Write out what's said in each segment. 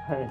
はい。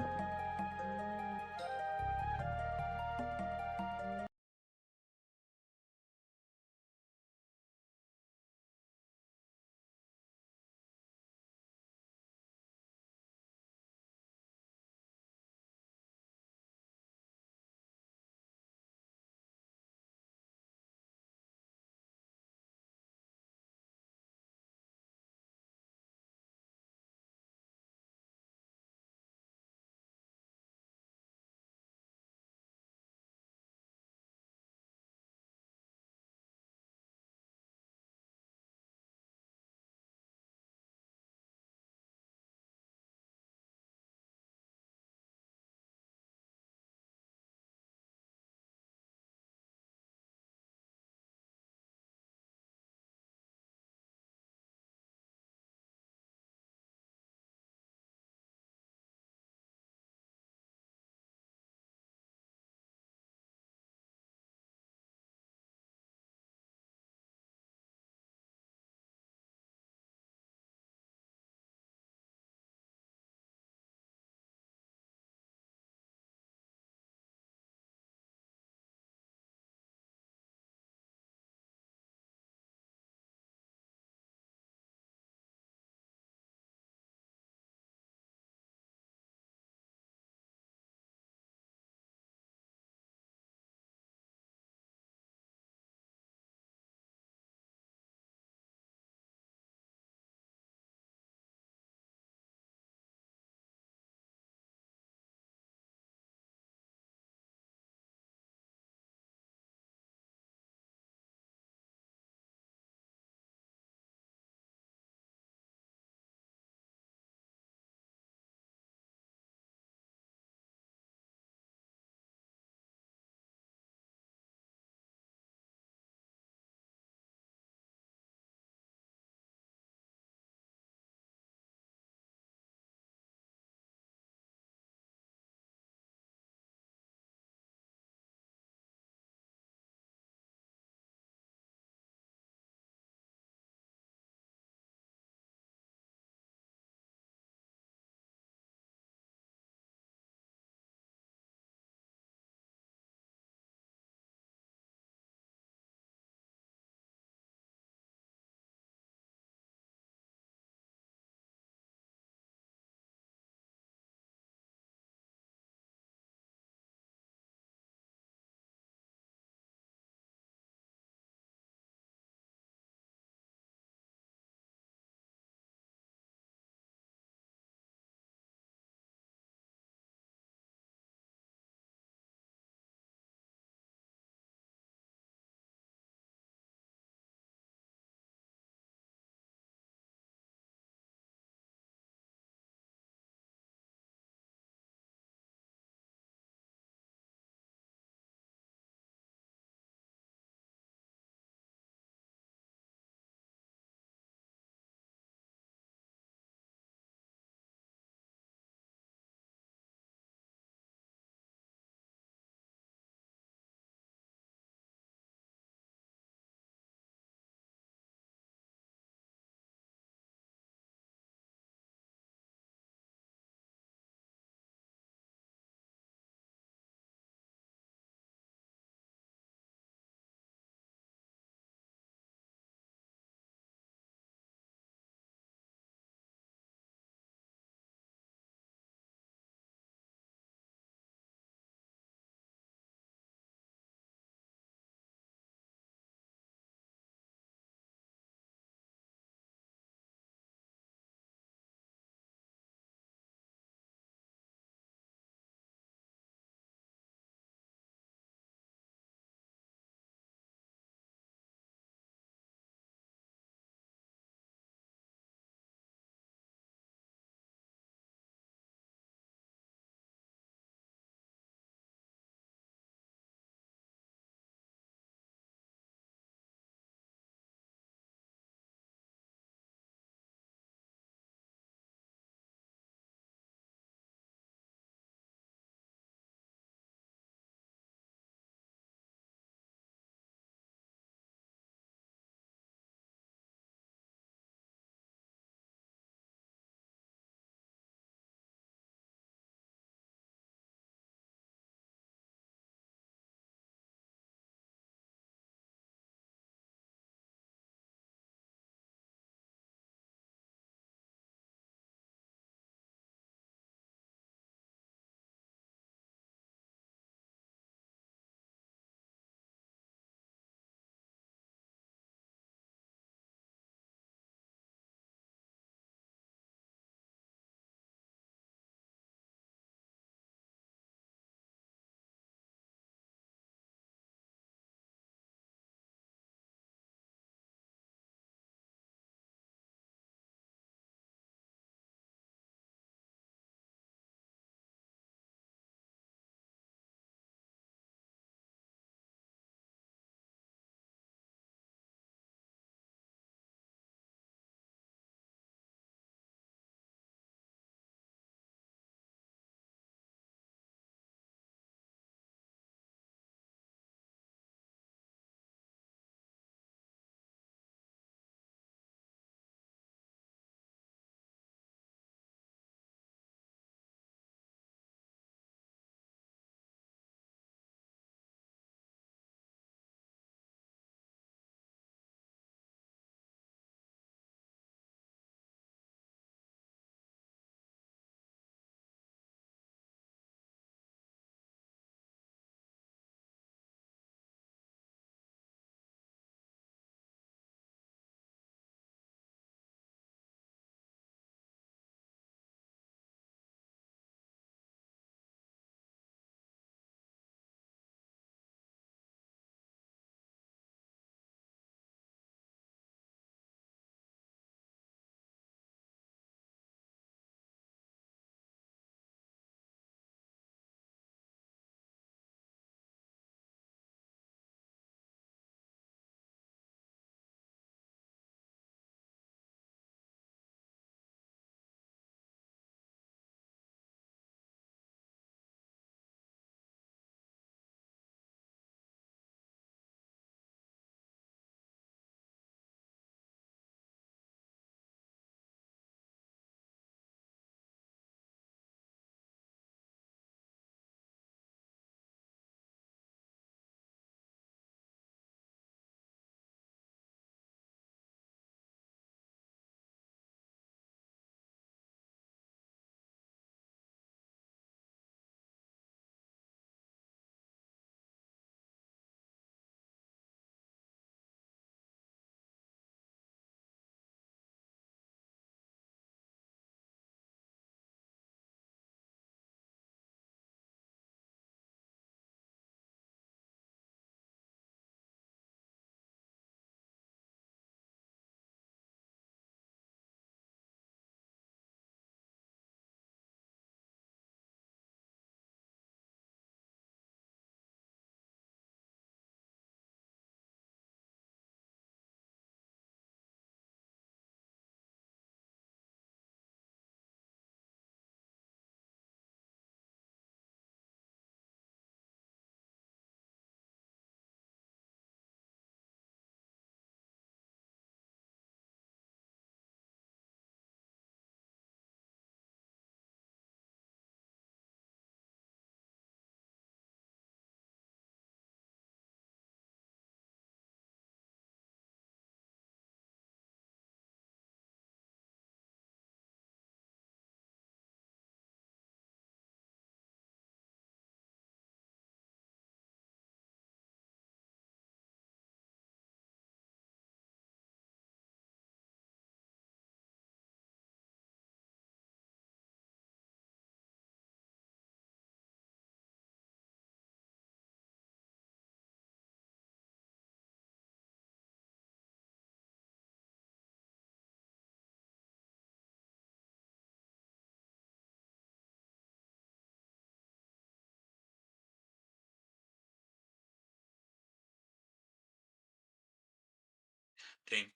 Dane.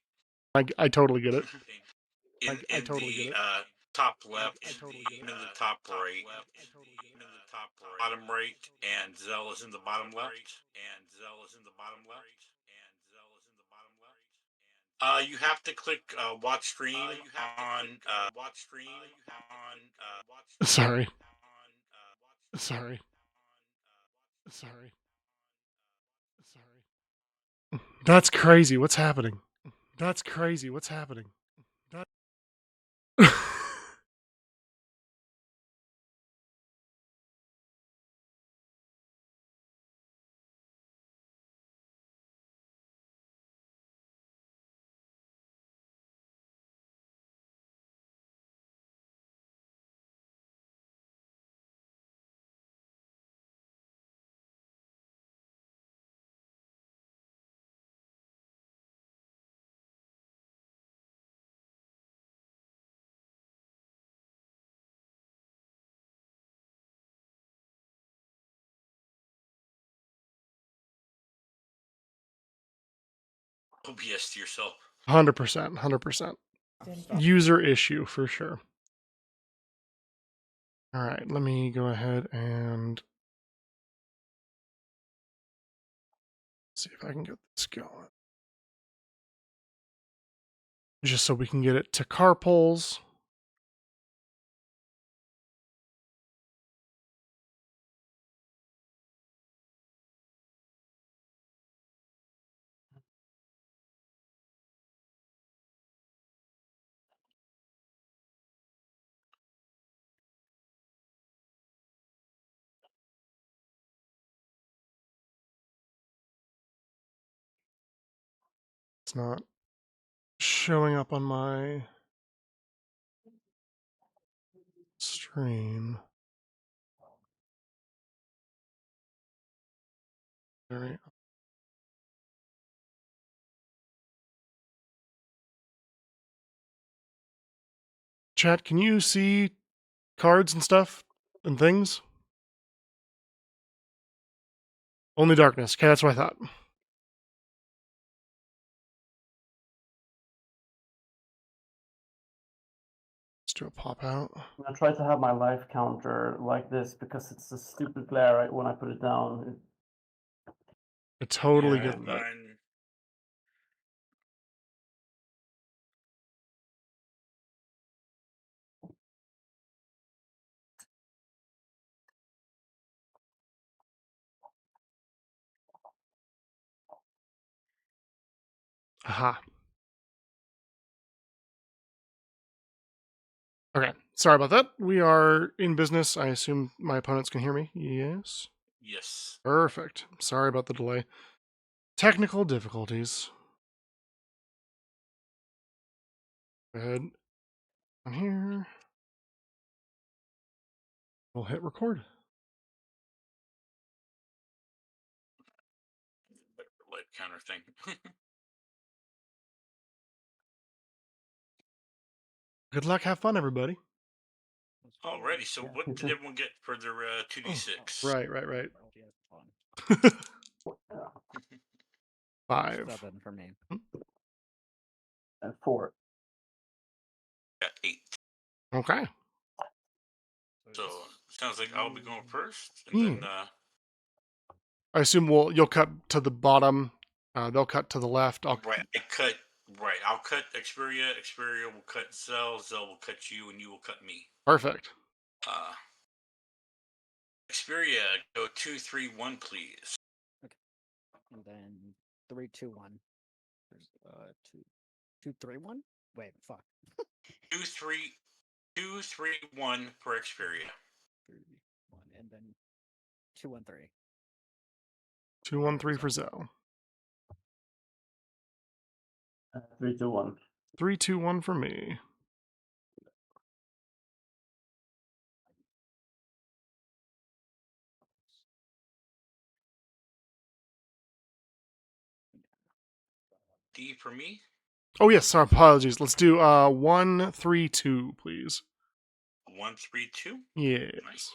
I totally get it. In the top left, I'm in the top right, bottom right, and Zell is in the bottom left. You have to click watch stream on. Sorry. Sorry. Sorry. Sorry. That's crazy. What's happening? That's crazy. What's happening? That... OBS to yourself. 100%. 100%. User issue for sure. All right, let me go ahead and see if I can get this going. Just so we can get it to car polls. It's not showing up on my stream. Very... Chat, can you see cards and stuff and things? Only darkness. Okay, that's what I thought. Let's do a pop out. I try to have my life counter like this because it's a stupid glare when I put it down. I totally Yeah, get that. Aha. Okay, sorry about that. We are in business. I assume my opponents can hear me. Yes. Yes. Perfect. Sorry about the delay. Technical difficulties. Go ahead. On here. We'll hit record. Light counter thing. Good luck. Have fun, everybody. Alrighty, so what did everyone get for their 2d6? Right. 5. 7 for me. And 4. Got 8. Okay. So sounds like I'll be going first, and then I assume you'll cut to the bottom. They'll cut to the left. I'll cut Xperia. Xperia will cut Zell. Zell will cut you, and you will cut me. Perfect. Xperia, go 2, 3, 1, please. Okay. And then 3, 2, 1. There's 2, 3, 1. Wait, fuck. 2, 3, 1 for Xperia. 3, 1, and then 2, 1, 3. 2, 1, 3 for Zell. 3, 2, 1. 3, 2, 1 for me. D for me. Oh yes, sorry, apologies. Let's do 1, 3, 2, please. 1, 3, 2. Yes. Nice.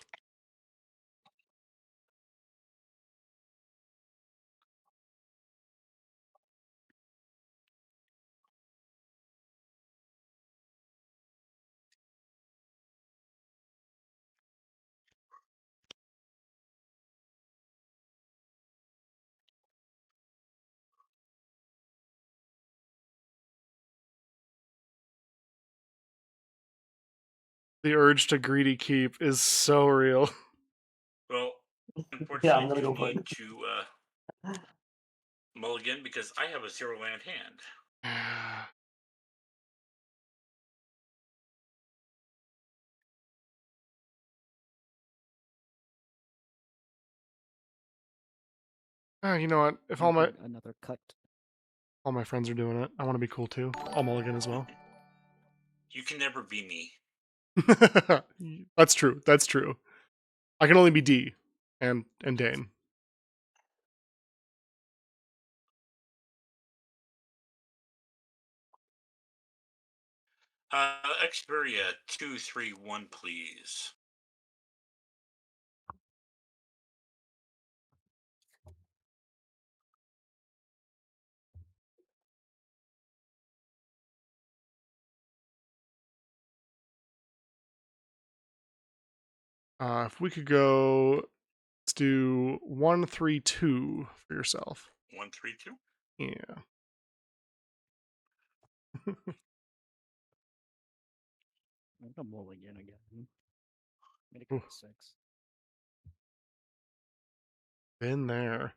The urge to greedy keep is so real. Well, Yeah, unfortunately, I'm gonna you go for need it. to mulligan because I have a 0 land hand. You know what? If Maybe another cut. all my friends are doing it, I want to be cool too. I'll mulligan as well. You can never be me. That's true. That's true. I can only be D and Dane. Xperia 231, please. If we could go, let's do 132 for yourself. 132. Yeah. I'm gonna mulligan again. Made a Ooh. cut 6. Been there.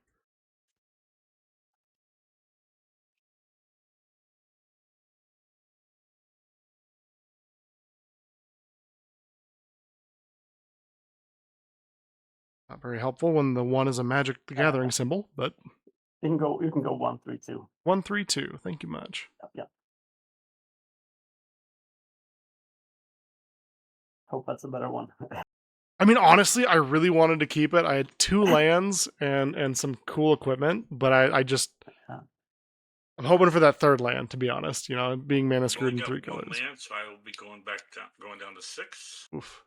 Not very helpful when the 1 is a Magic the Gathering symbol, but You can go 132. 132. Thank you much. Yep. Hope that's a better one. I mean, honestly, I really wanted to keep it. I had 2 lands and some cool equipment, but I just Yeah. I'm hoping for that 3rd land, to be honest. You know, being mana I've screwed only in got 3 one colors. land, so I will be going down to 6. Oof.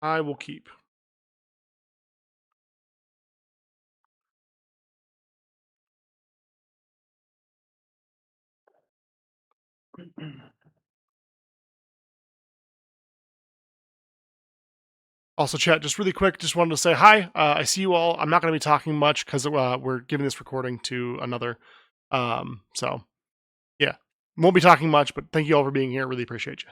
I will keep. Also, chat, just really quick, just wanted to say hi. I see you all. I'm not going to be talking much because we're giving this recording to another. So, yeah, won't be talking much, but thank you all for being here. Really appreciate you.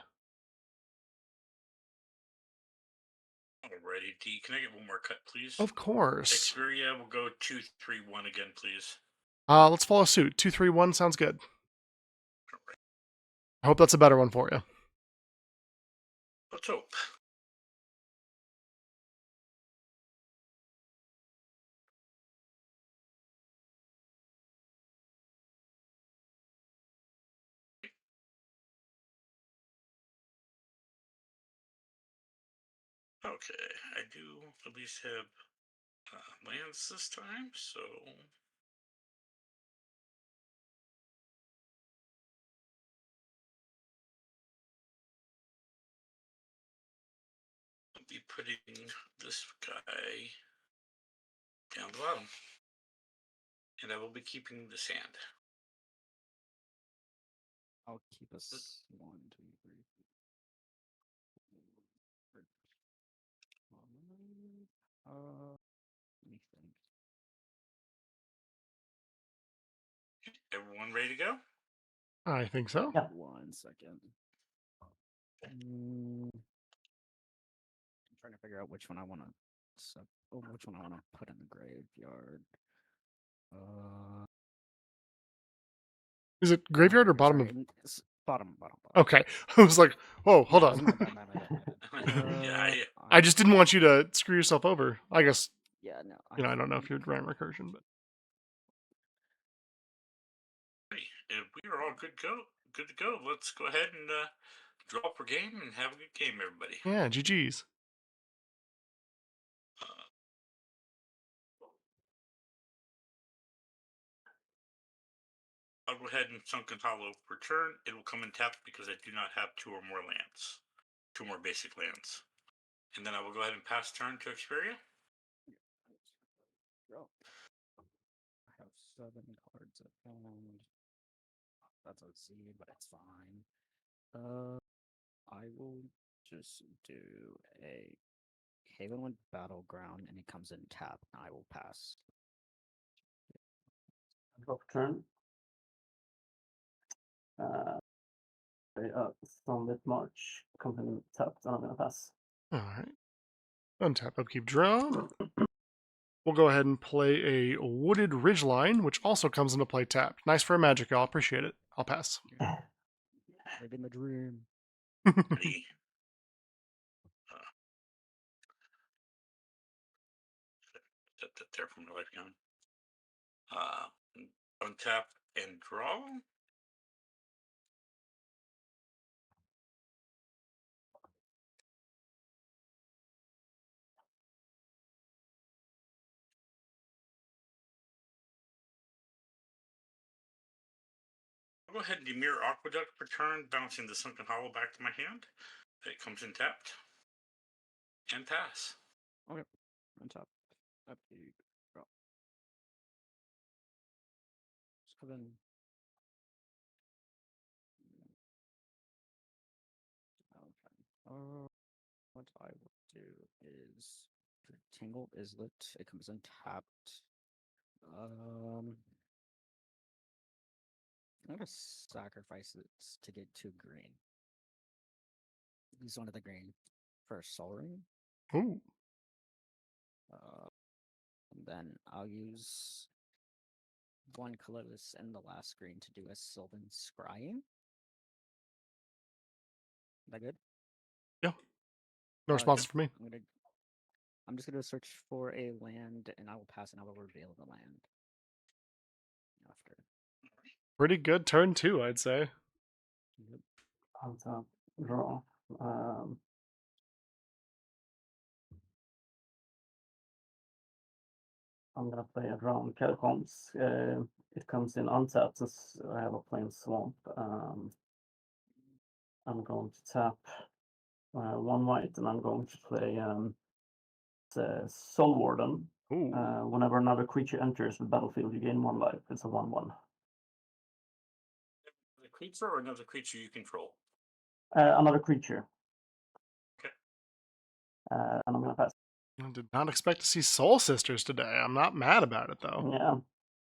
Alrighty, D. Can I get one more cut, please? Of course. Xperia will go 231 again, please. Let's follow suit. 231 sounds good. I hope that's a better one for you. Let's hope. Okay, I do at least have lands this time, so I'll be putting this guy down the bottom, and I will be keeping the sand. I'll keep us 1, 2, 3. Let me think. Everyone ready to go? I think so. Yeah. 1 second. I'm trying to figure out which one I want to which one I want to put in the graveyard. Is it graveyard or bottom of? Bottom. Okay, I was like, whoa, hold No, on. my bad. Yeah, I just didn't want you to screw yourself over. I guess Yeah, no. I don't know if you're ran recursion, but if we are all good to go, let's go ahead and draw up a game and have a good game, everybody. yeah, GG's. I'll go ahead and Sunken Hollow per turn. It will come in tapped because I do not have 2 or more lands. 2 more basic lands. And then I will go ahead and pass turn to Xperia. I have 7 cards at hand. That's a Z, but it's fine. I will just do a Havenwood Battleground, and it comes in tap. I will pass. Go for turn. Sunlit March. Company tapped, and I'm gonna pass. All right. Untap, upkeep, draw. We'll go ahead and play a Wooded Ridgeline, which also comes into play tapped. Nice for a magic, y'all. Appreciate it. I'll pass. Living the dream. Ready. Set that there from the life gun. Untap and draw. I'll go ahead and Demir Aqueduct per turn, bouncing the Sunken Hollow back to my hand. It comes in tapped. And pass. Okay. On top. Upkeep. Draw. Seven. Okay. What I will do is Tangled Islet. It comes untapped. I'm gonna sacrifice it to get 2 green. Use one of the green for a Soul Ring. Ooh. And then I'll use 1 colorless and the last green to do a Sylvan Scrying. That good? No responses for me. I'm just gonna search for a land, and I will pass, and I will reveal the land after. Pretty good turn, too, I'd say. Yep. Untap, draw. I'm gonna play a draw on Catacombs. It comes in untapped since I have a plain swamp. I'm going to tap 1 white, and I'm going to play the Soul Warden. Ooh. Whenever another creature enters the battlefield, you gain 1 life. It's a 1/1. The creature or another creature you control? Another creature. Okay. And I'm gonna pass. I did not expect to see Soul Sisters today. I'm not mad about it, though.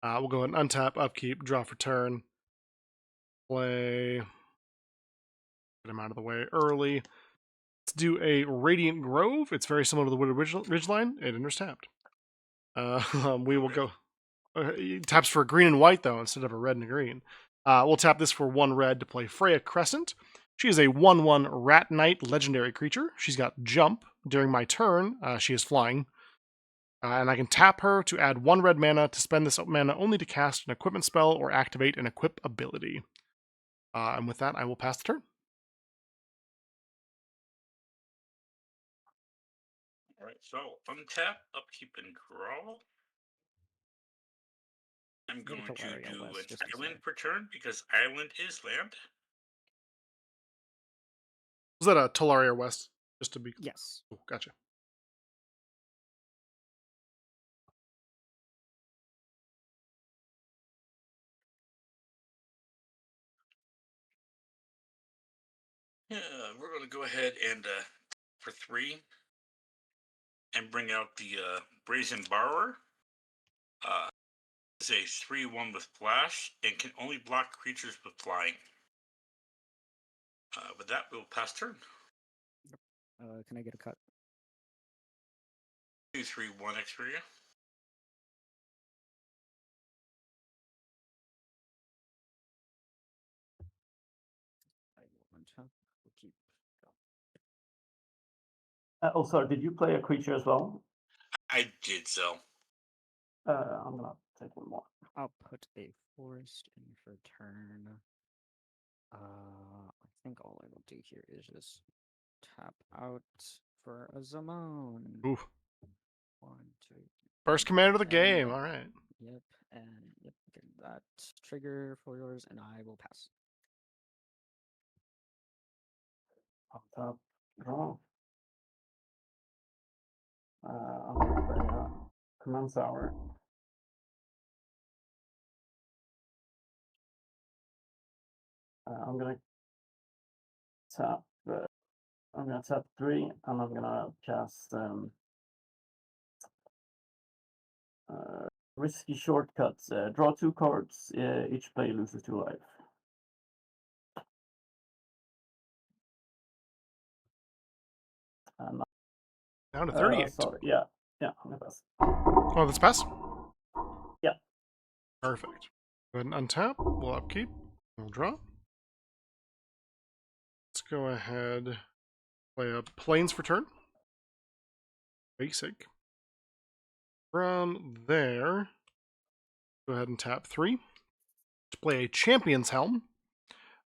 Yeah. We'll go ahead and untap, upkeep, draw for turn. Play. Get him out of the way early. Let's do a Radiant Grove. It's very similar to the Wooded Ridgeline. It enters tapped. We will go. It taps for a green and white, though, instead of a red and a green. We'll tap this for 1 red to play Freya Crescent. She is a 1/1 Rat Knight legendary creature. She's got jump. During my turn, she is flying. And I can tap her to add 1 red mana to spend this mana only to cast an equipment spell or activate an equip ability. And with that, I will pass the turn. All right, so untap, upkeep, and draw. I'm going to Teleria do West, an just to island say. per turn because island is land. Was that a Talaria West? Just to be. Yes. Oh, gotcha. Yeah, we're going to go ahead and for 3 and bring out the Brazen Borrower. It's a 3/1 with flash and can only block creatures with flying. With that, we'll pass turn. Can I get a cut? 2/3/1 Xperia. I will untap. Keep. Oh, sorry. Did you play a creature as well? I did so. I'm gonna take 1 more. I'll put a forest in for turn. I think all I will do here is just tap out for a Zamon. Oof. 1, 2. First commander of the game. And- All right. Yep, and yep, get that trigger for yours, and I will pass. Untap, draw. I'm gonna play Command Tower. I'm gonna tap. I'm gonna tap 3, and I'm gonna cast Risky Shortcuts. Draw 2 cards. Each player loses 2 life. Down to 38. Sorry, yeah, I'm gonna pass. Oh, that's pass? Yeah. Perfect. Go ahead and untap. We'll upkeep. We'll draw. Let's go ahead. Play a Plains for turn. Basic. From there, go ahead and tap 3. To play a Champion's Helm.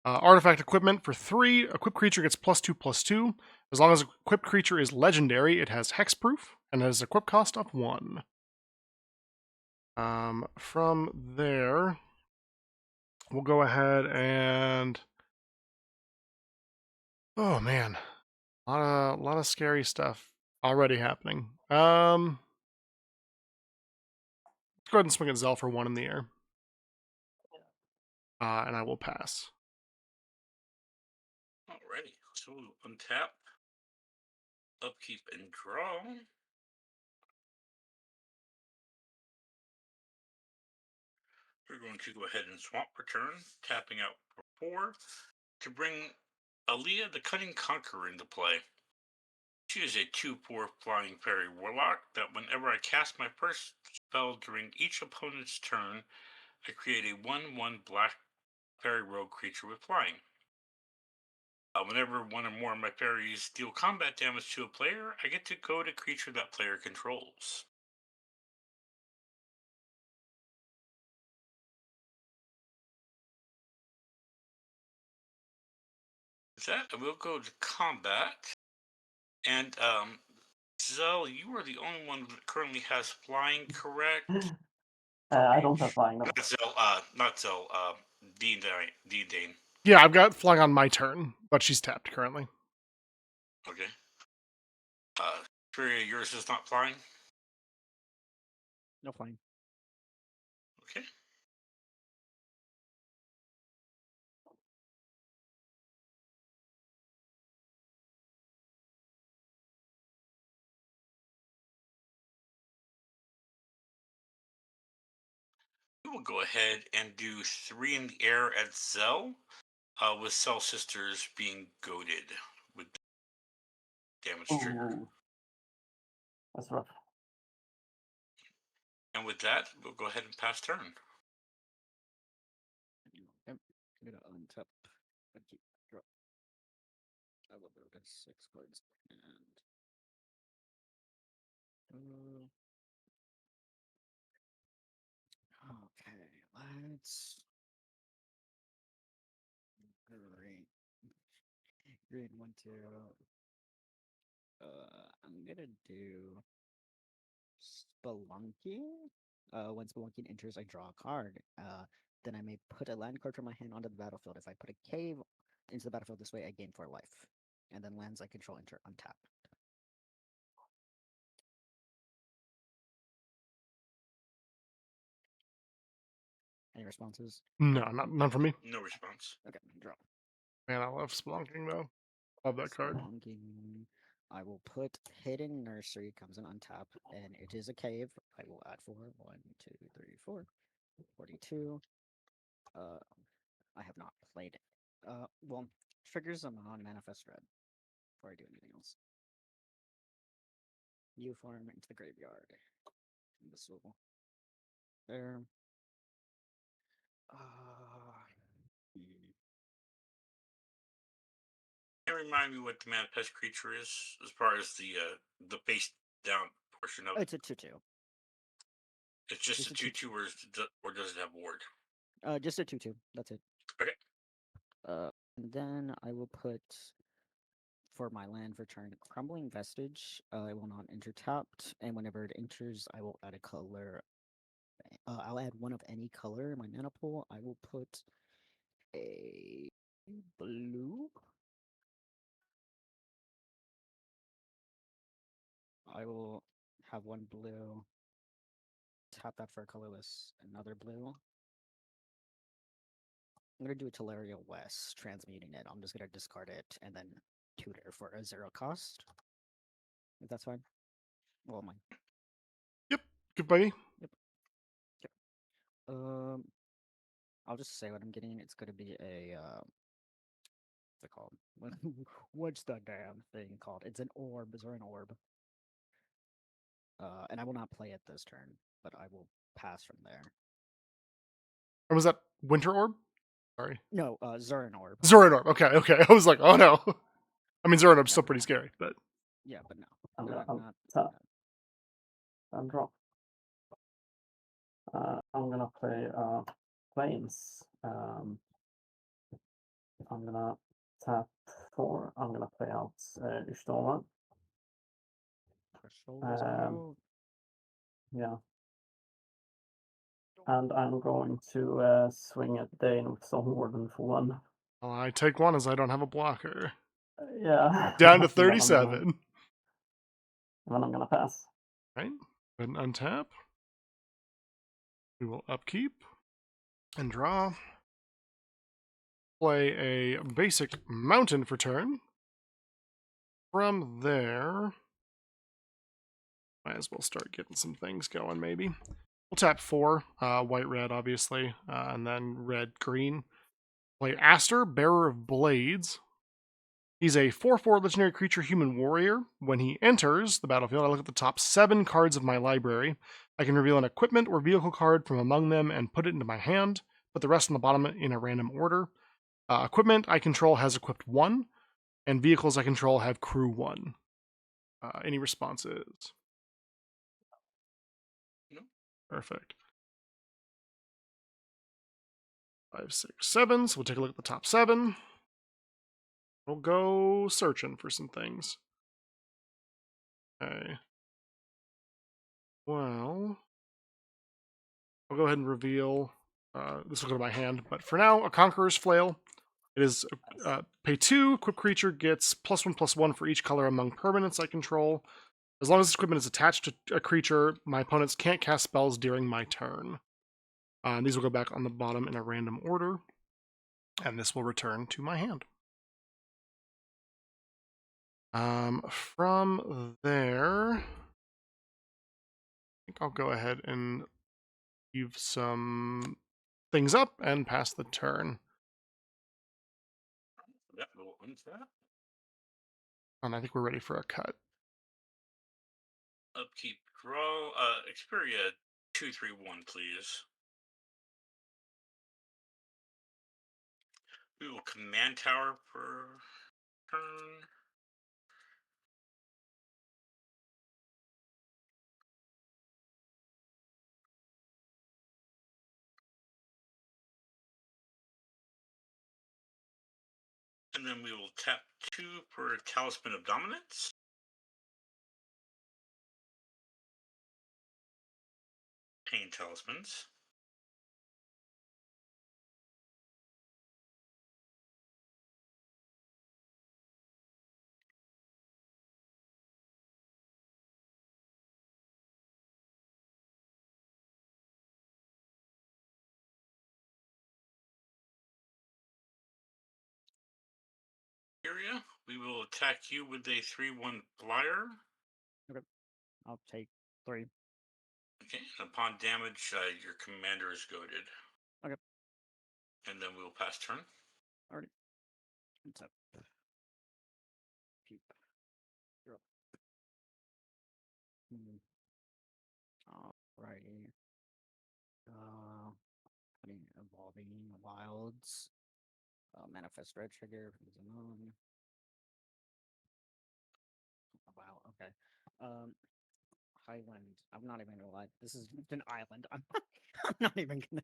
Artifact equipment for 3. Equipped creature gets +2/+2. As long as equipped creature is legendary, it has hexproof and has equip cost of 1. From there, we'll go ahead and... Oh man, a lot of scary stuff already happening. Let's go ahead and swing at Zell for 1 in the air. And I will pass. Alrighty, so untap, upkeep, and draw. We're going to go ahead and swamp return, tapping out for 4 to bring Aaliyah the Cunning Conqueror into play. She is a 2/4 flying fairy warlock that whenever I cast my first spell during each opponent's turn, I create a 1/1 black fairy rogue creature with flying. Whenever one or more of my fairies deal combat damage to a player, I get to goad a creature that player controls. With that, I will go to combat. And Zell, you are the only one that currently has flying, correct? I don't have flying. No. Not Zell, Dean Dane. Yeah, I've got flying on my turn, but she's tapped currently. Okay. Furia, yours is not flying? No flying. Okay. We will go ahead and do 3 in the air at Zell, with Cell Sisters being goaded with damage trigger. Ooh. That's rough. And with that, we'll go ahead and pass turn. Yep. I'm gonna untap. Upkeep, draw. I will go to 6 cards and. Okay, let's. Great. Grade 1, 2. I'm gonna do Spelunking. When Spelunking enters, I draw a card. Then I may put a land card from my hand onto the battlefield. If I put a cave into the battlefield this way, I gain 4 life. And then lands I control enter untapped. Any responses? No, none from me. No response. Okay, draw. Man, I love Spelunking though. Love that card. Spelunking. I will put Hidden Nursery, comes in untap, and it is a cave. I will add 4. 1, 2, 3, 4. 42. I have not played it. Well, triggers a non-manifest red before I do anything else. You form into the graveyard. This will there. Hmm. Can you remind me what the manifest creature is as far as the face down portion of it? It's a 2/2. It's just It's a a 2/2, or does it have ward? Just a 2/2. That's it. Okay. And then I will put for my land for turn Crumbling Vestige. I will not enter tapped, and whenever it enters, I will add a color. I'll add one of any color in my mana pool. I will put a blue. I will have 1 blue. Tap that for a colorless. Another blue. I'm gonna do a Teleria West, transmuting it. I'm just gonna discard it and then tutor for a 0 cost. If that's fine. Well, mine. Yep, good buddy. Yep. I'll just say what I'm getting. It's gonna be a it called? What's the damn thing called? It's an orb. Is there an orb? And I will not play it this turn, but I will pass from there. Or was that Winter Orb? Sorry. No, Zurin orb. Zoran Orb. Okay. I was like, oh no. I mean, Zoran Orb's still pretty scary, but Yeah, but no. I'm Not, gonna not, tap and drop. I'm gonna play Plains. I'm gonna tap 4. I'm gonna play out Ystoma. Shoulders out. Yeah. And I'm going to swing at Dane with some Warden for 1. well, I take 1 as I don't have a blocker. Yeah. Down to Then I'm gonna- 37. Then I'm gonna pass. Right. Go ahead and untap. We will upkeep and draw. Play a basic mountain for turn. From there, might as well start getting some things going, maybe. We'll tap 4, white, red, obviously, and then red, green. Play Aster, Bearer of Blades. He's a 4/4 legendary creature, human warrior. When he enters the battlefield, I look at the top 7 cards of my library. I can reveal an equipment or vehicle card from among them and put it into my hand. Put the rest on the bottom in a random order. Equipment I control has equipped 1, and vehicles I control have crew 1. Any responses? No. Perfect. 5, 6, 7. So we'll take a look at the top 7. We'll go searching for some things. Okay. Well, I'll go ahead and reveal. This will go to my hand, but for now, a Conqueror's Flail. It is pay 2. Equipped creature gets +1/+1 for each color among permanents I control. As long as this equipment is attached to a creature, my opponents can't cast spells during my turn. And these will go back on the bottom in a random order, and this will return to my hand. From there, I think I'll go ahead and leave some things up and pass the turn. That will untap. And I think we're ready for a cut. Upkeep, draw. Xperia 2/3/1, please. We will command tower per turn. And then we will tap 2 per Talisman of Dominance. Pain Talismans. Area. We will attack you with a 3/1 flyer. I'll take 3. Okay. And upon damage, your commander is goaded. Okay. And then we will pass turn. Alrighty. What's up? Keep. You're up. Alrighty. Evolving Wilds. Manifest Red Trigger. Wow, okay. Highland. I'm not even gonna lie. This is an island. I'm not even gonna.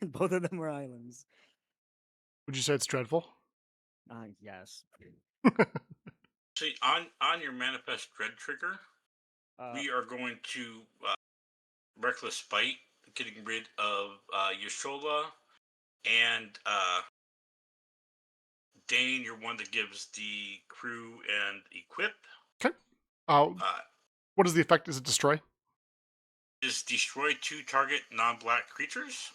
Both of them were islands. Would you say it's dreadful? Yes. See, on your Manifest Dread trigger, we are going to Reckless Spite, getting rid of Yashola and Dane. You're one that gives the crew and equip. Okay. What is the effect? Is it destroy? Is destroy 2 target non-black creatures,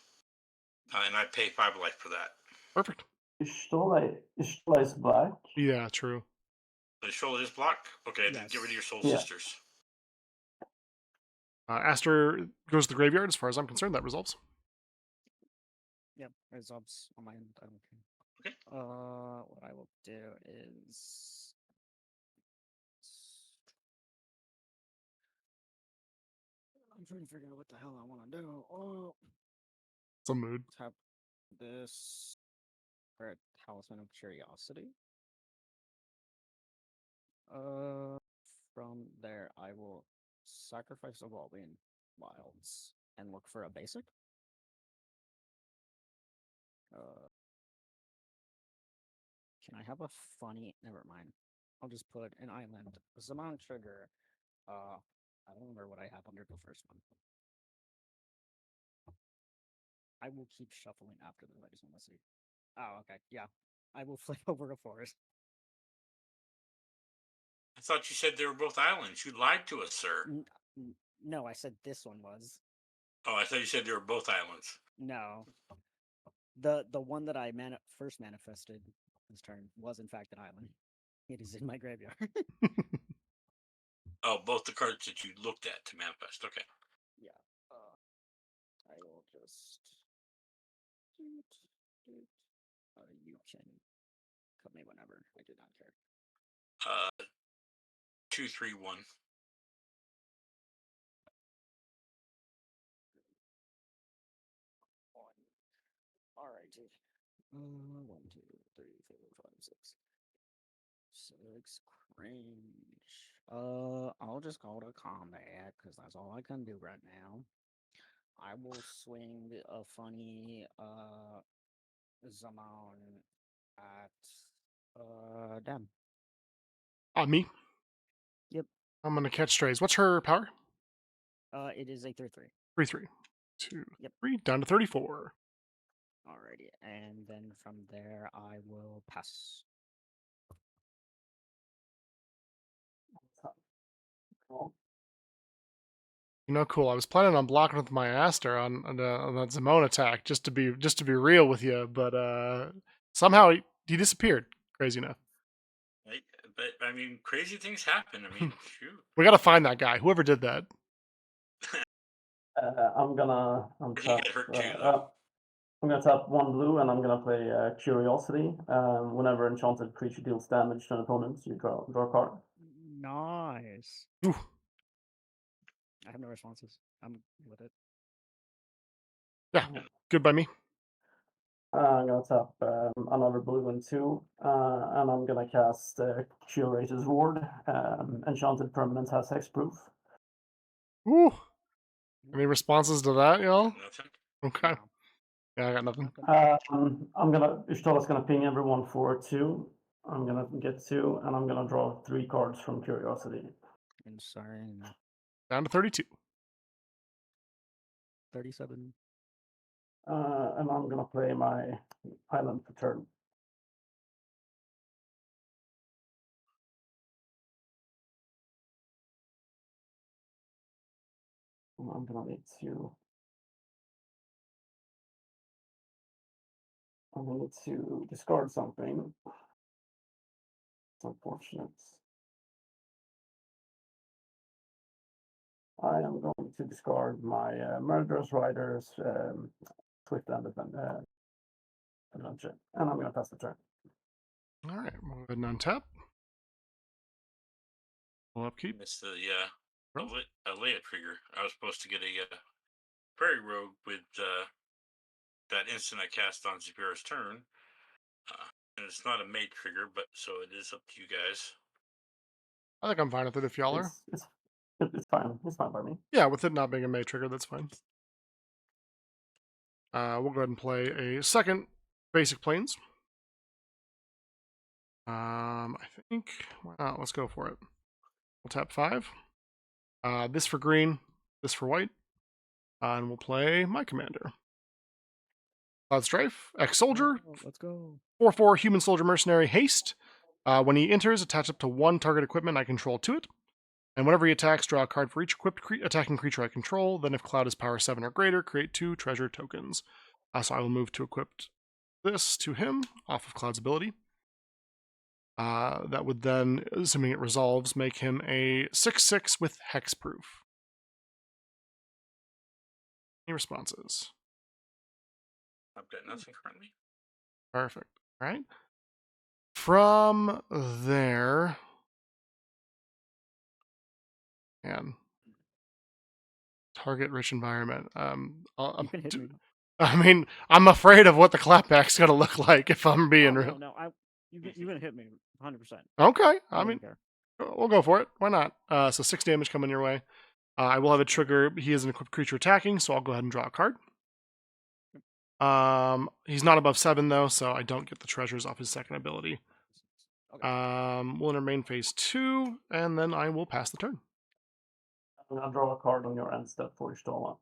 and I pay 5 life for that. Perfect. Ystoma is black. Yeah, true. The shoulder is block. Okay, then Yes. get rid of your Soul Yeah. Sisters. Aster goes to the graveyard. As far as I'm concerned, that resolves. Yep. Resolves on my end. I don't care. Okay. What I will do is I'm trying to figure out what the hell I want to do. Oh, It's a mood. tap this for a Talisman of Curiosity. From there, I will sacrifice Evolving Wilds and look for a basic. Can I have a funny? Never mind. I'll just put an island. Zaman trigger. I don't remember what I have under the first one. I will keep shuffling after this. I just want to see. Oh, okay. Yeah. I will flip over a forest. I thought you said they were both islands. You lied to us, sir. No, I said this one was. Oh, I thought you said they were both islands. No. The one that I first manifested this turn was in fact an island. It is in my graveyard. Oh, both the cards that you looked at to manifest. Okay. Yeah. I will just. You can cut me whenever. I do not care. 2, 3, 1. Alrighty. 1, 2, 3, 4, 5, 6. 6 cringe. I'll just go to combat because that's all I can do right now. I will swing a funny Zaman at Dem. Me? Yep. I'm gonna catch strays. What's her power? It is a 3/3. 3/3. 2, Yep. 3, down to 34. Alrighty, and then from there I will pass. Cool. You know, cool. I was planning on blocking with my Aster on that Zamon attack just to be real with you, but somehow he disappeared. Crazy enough. But I mean, crazy things happen. I mean, shoot. We gotta find that guy. Whoever did that. I'm gonna He untap. got hurt too, though. I'm gonna tap 1 blue, and I'm gonna play Curiosity. Whenever enchanted creature deals damage to an opponent, you draw a card. Nice. Ooh. I have no responses. I'm with it. Yeah, good by me. I'm gonna tap another blue and 2, and I'm gonna cast Curator's Ward. Enchanted permanent has hexproof. Ooh. Any responses to that, y'all? Nothing. Okay. No. Yeah, I got nothing. Ishtola's gonna ping everyone for 2. I'm gonna get 2, and I'm gonna draw 3 cards from Curiosity. Insane. Down to 32. 37. And I'm gonna play my island for turn. I'm gonna need to. I'm gonna need to discard something. It's unfortunate. I am going to discard my Murderous Riders, Swift and Adventure, and I'm gonna pass the turn. All right, we'll go ahead and untap. We'll upkeep. Missed the Oh. Alea trigger. I was supposed to get a Prairie Rogue with that instant I cast on Zephyra's turn. And it's not a made trigger, but so it is up to you guys. I think I'm fine with it if y'all are. It's fine. It's fine by me. Yeah, with it not being a May trigger, that's fine. We'll go ahead and play a second basic planes. I think. Wow, let's go for it. We'll tap 5. This for green, this for white. And we'll play my commander. Cloud Strife, ex-soldier, Oh, let's go. 4/4 human soldier mercenary haste. When he enters, attach up to 1 target equipment I control to it. And whenever he attacks, draw a card for each equipped attacking creature I control. Then if Cloud is power 7 or greater, create 2 treasure tokens. So I will move to equip this to him off of Cloud's ability. That would then, assuming it resolves, make him a 6/6 with hexproof. Any responses? I've got nothing currently. Perfect. All right. From there, and target rich environment. You can hit me. I mean, I'm afraid of what the clapback's gonna look like if I'm being Oh, real. no, you can hit me 100%. Okay, I I mean, don't care. we'll go for it. Why not? So 6 damage coming your way. I will have a trigger. He is an equipped creature attacking, so I'll go ahead and draw a card. He's not above 7 though, so I don't get the treasures off his second ability. Okay. We'll enter main phase 2, and then I will pass the turn. I'm gonna draw a card on your end step for Stola.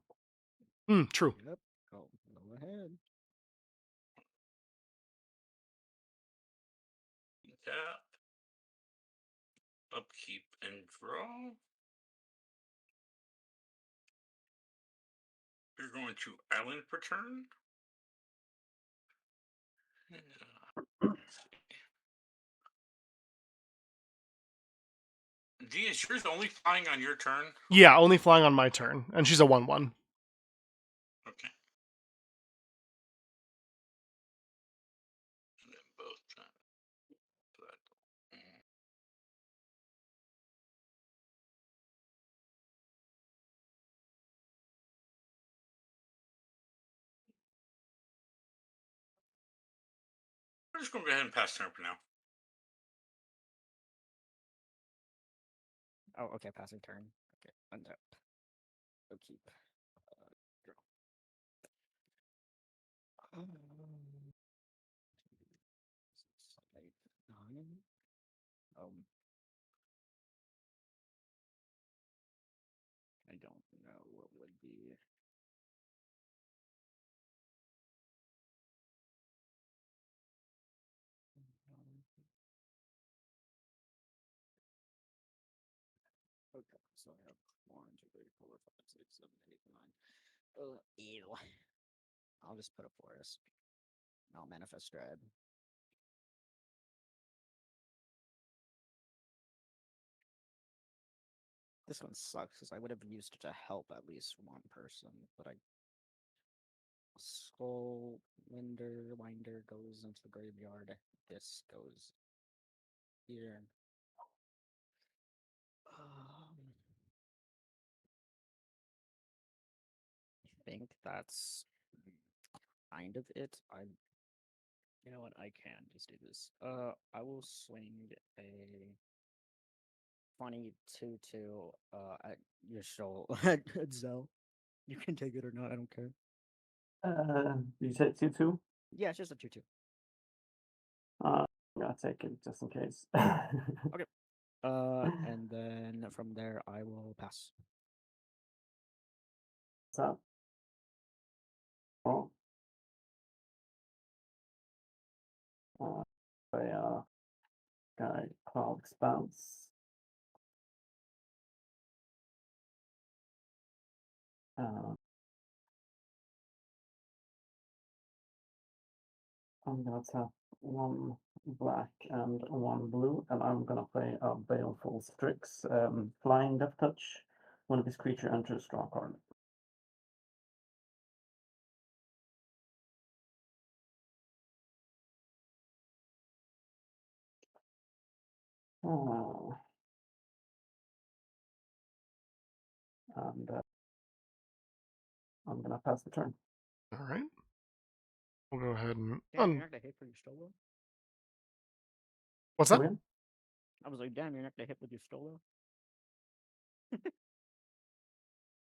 True. Yep. Go ahead. Tap. Upkeep and draw. You're going to island per turn. D, is yours only flying on your turn? Yeah, only flying on my turn, and she's a 1/1. Okay. And then both we're just going to go ahead and pass turn for now. Oh, okay. Passing turn. Okay. Untap. Upkeep. Draw. Six, 8, 9. I don't know what would be. Okay, so I have 1, 2, 3, 4, 5, 6, 7, 8, 9. Ew. I'll just put a forest. I'll manifest dread. This one sucks because I would have used it to help at least one person, but I Skull Winder goes into the graveyard. This goes here. I think that's kind of it. You know what? I can just do this. I will swing a funny 2/2 at your shoulder. At Zell. You can take it or not. I don't care. You said 2/2? Yeah, it's just a 2/2. I'm gonna take it just in case. And then from there I will pass. So, oh, guy Cloud Expanse. I'm gonna tap 1 black and 1 blue, and I'm gonna play a Baleful Strix, Flying Death Touch. When this creature enters, draw a card. And I'm gonna pass the turn. All right. We'll go ahead and. Damn, you're not gonna hit for your Stola? What's that? Win? I was like, damn, you're not gonna hit with your Stola?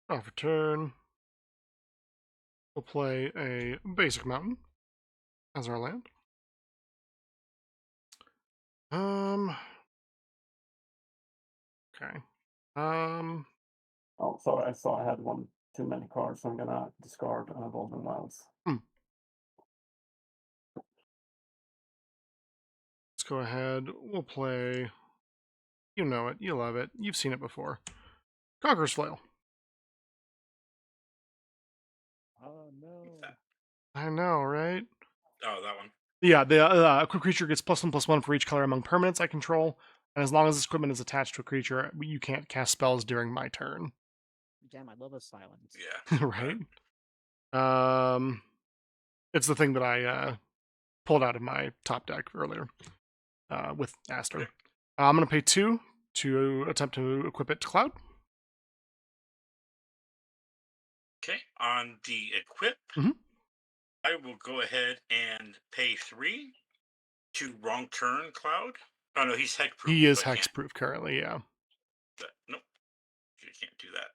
Draw for turn. We'll play a basic mountain as our land. Okay. Oh, sorry, I saw I had 1 too many cards, so I'm gonna discard an Evolving Wilds. Let's go ahead. We'll play. You know it. You love it. You've seen it before. Conqueror's Flail. Oh no. I know, right? Oh, that one. Yeah, the equipped creature gets +1/+1 for each color among permanents I control, and as long as this equipment is attached to a creature, you can't cast spells during my turn. Damn, I love a silence. Yeah. Right? It's the thing that I pulled out of my top deck earlier with Aster. Okay. I'm going to pay 2 to attempt to equip it to Cloud. Okay, on the equip, Mhm. I will go ahead and pay 3 to wrong turn Cloud. Oh no, he's hexproof. He is so I can't hexproof currently, yeah. do that. Nope, you can't do that.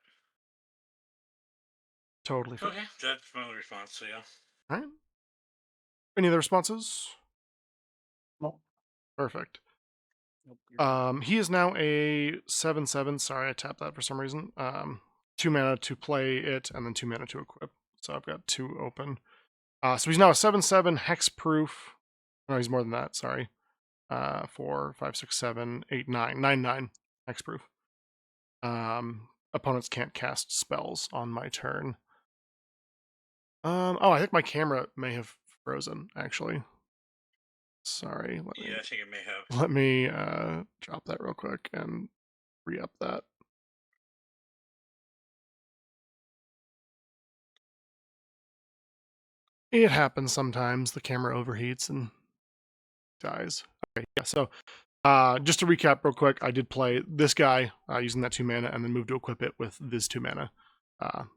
Totally fair. Okay, that's my only response. So yeah. All right. Any other responses? No. Perfect. Nope, you're good. He is now a 7/7. Sorry, I tapped that for some reason. 2 mana to play it, and then 2 mana to equip. So I've got 2 open. So he's now a 7/7 hexproof. No, he's more than that. Sorry. 4, 5, 6, 7, 8, 9, 9 hexproof. Opponents can't cast spells on my turn. I think my camera may have frozen. Actually, sorry. Yeah, I think it may have. Let me drop that real quick and re-up that. It happens sometimes. The camera overheats and dies. Okay, yeah. So, just to recap real quick, I did play this guy using that 2 mana, and then moved to equip it with this 2 mana.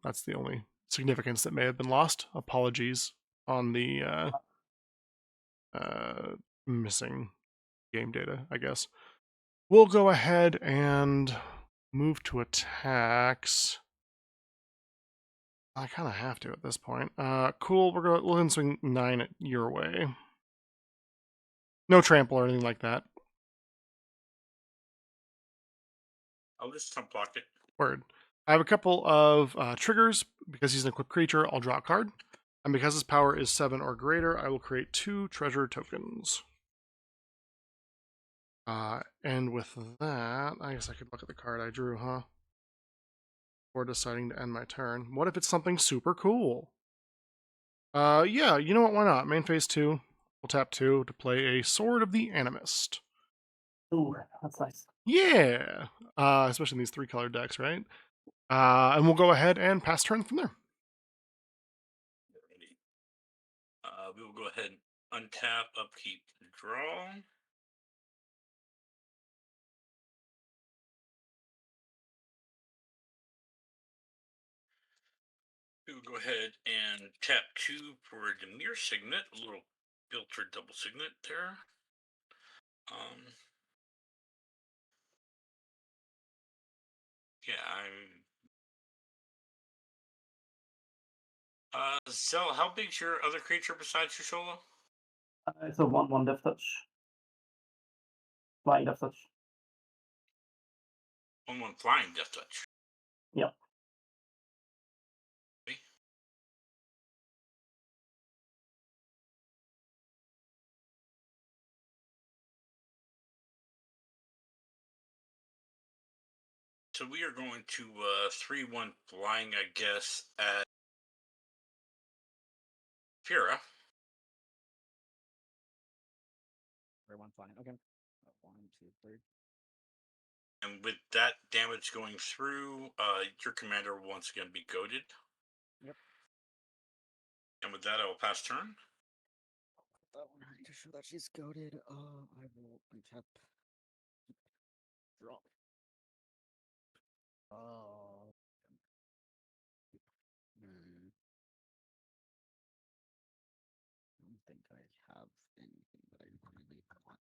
That's the only significance that may have been lost. Apologies on the missing game data, I guess. We'll go ahead and move to attacks. I kind of have to at this point. Cool. We'll swing 9 at your way. No trample or anything like that. I'll just jump block it. Word. I have a couple of triggers. Because he's an equipped creature, I'll draw a card. And because his power is 7 or greater, I will create 2 treasure tokens. And with that, I guess I could look at the card I drew, huh? Before deciding to end my turn. What if it's something super cool? Yeah, you know what? Why not? Main phase 2. We'll tap 2 to play a Sword of the Animist. Ooh, that's nice. Yeah, especially in these 3-color decks, right? And we'll go ahead and pass turn from there. We will go ahead and untap, upkeep, draw. We will go ahead and tap 2 for Demir Signet, a little filtered double signet there. Yeah, so how big's your other creature besides Shishola? It's a 1/1 Death Touch. Flying Death Touch. 1/1 flying Death Touch. Yep. Okay. So we are going to 3/1 flying, I guess, at Fira. Very one flying. Okay. 1, 2, 3. And with that damage going through, your commander will once again be goaded. Yep. And with that, I will pass turn. That one to show that she's goaded. I will untap. Draw. Oh. I don't think I have anything that I really want.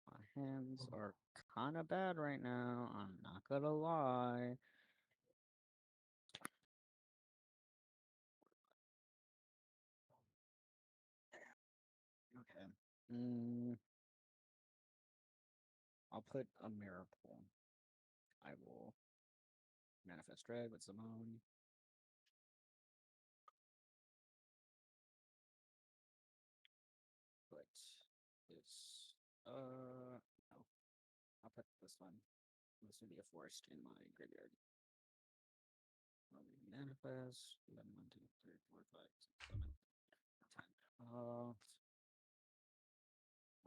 My hands are kind of bad right now. I'm not gonna lie. Okay. I'll put a mirror pool. I will manifest dread with Simone. Put this. No. I'll put this one. This would be a forest in my graveyard. Manifest. 11, 1, 2, 3, 4, 5, 6, 7, 10.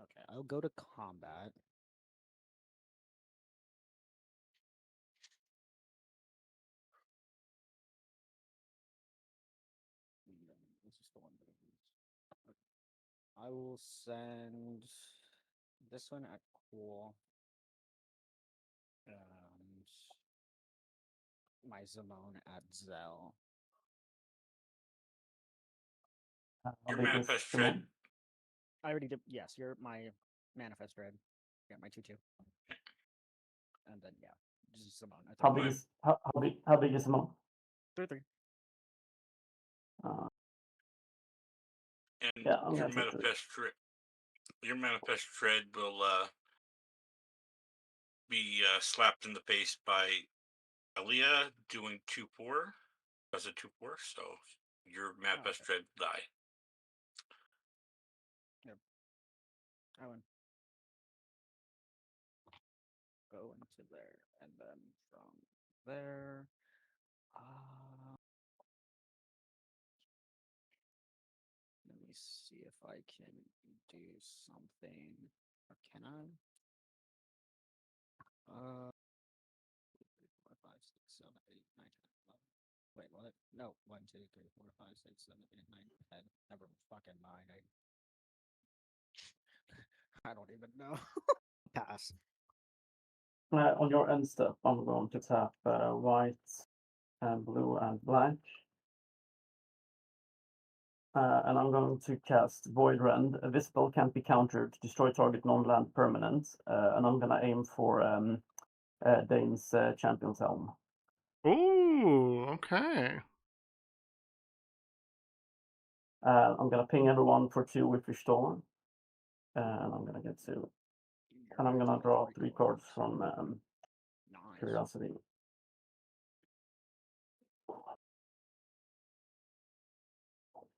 Okay, I'll go to combat. This is the one that I use. I will send this one at cool. And my Zimone at Zell. How Your big is manifest the dread. mon- I already did. Yes, you're my manifest dread. Yeah, my 2/2. And then yeah, just Zimone. How big is how big is the mon? 3/3. Uh, And Yeah, I'm your gonna take three. manifest dread will be slapped in the face by Aaliyah doing 2/4 as a 2/4, so your manifest okay. dread die. I win. Go into there, and then from there, let me see if I can do something. Or can I? 4, 5, 6, 7, 8, 9, 10, 11. Wait, what? No, 1, 2, 3, 4, 5, 6, 7, 8, 9, 10. Never fucking mind. I don't even know. Pass. On your end step, I'm going to tap white and blue and black. And I'm going to cast Void Rend. A visible can't be countered. Destroy target non-land permanent. And I'm gonna aim for Dane's Champion's Helm. Ooh, okay. I'm gonna ping everyone for 2 with Storm. And I'm gonna get 2. And I'm gonna draw 3 cards from Nice. Curiosity.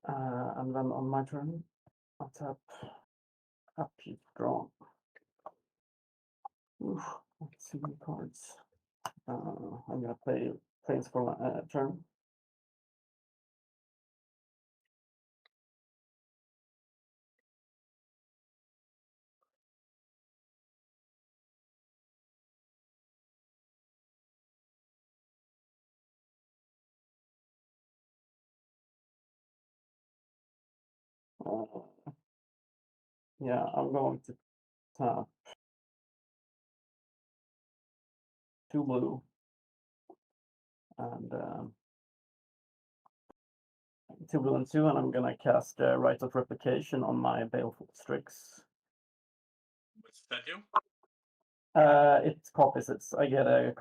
And then on my turn, I'll tap upkeep draw. Oof, that's too many cards. I'm gonna play Plains for turn. Yeah, I'm going to tap 2 blue and 2 blue and 2, and I'm gonna cast Rite of Replication on my Baleful Strix. What's that do? It copies it. I get a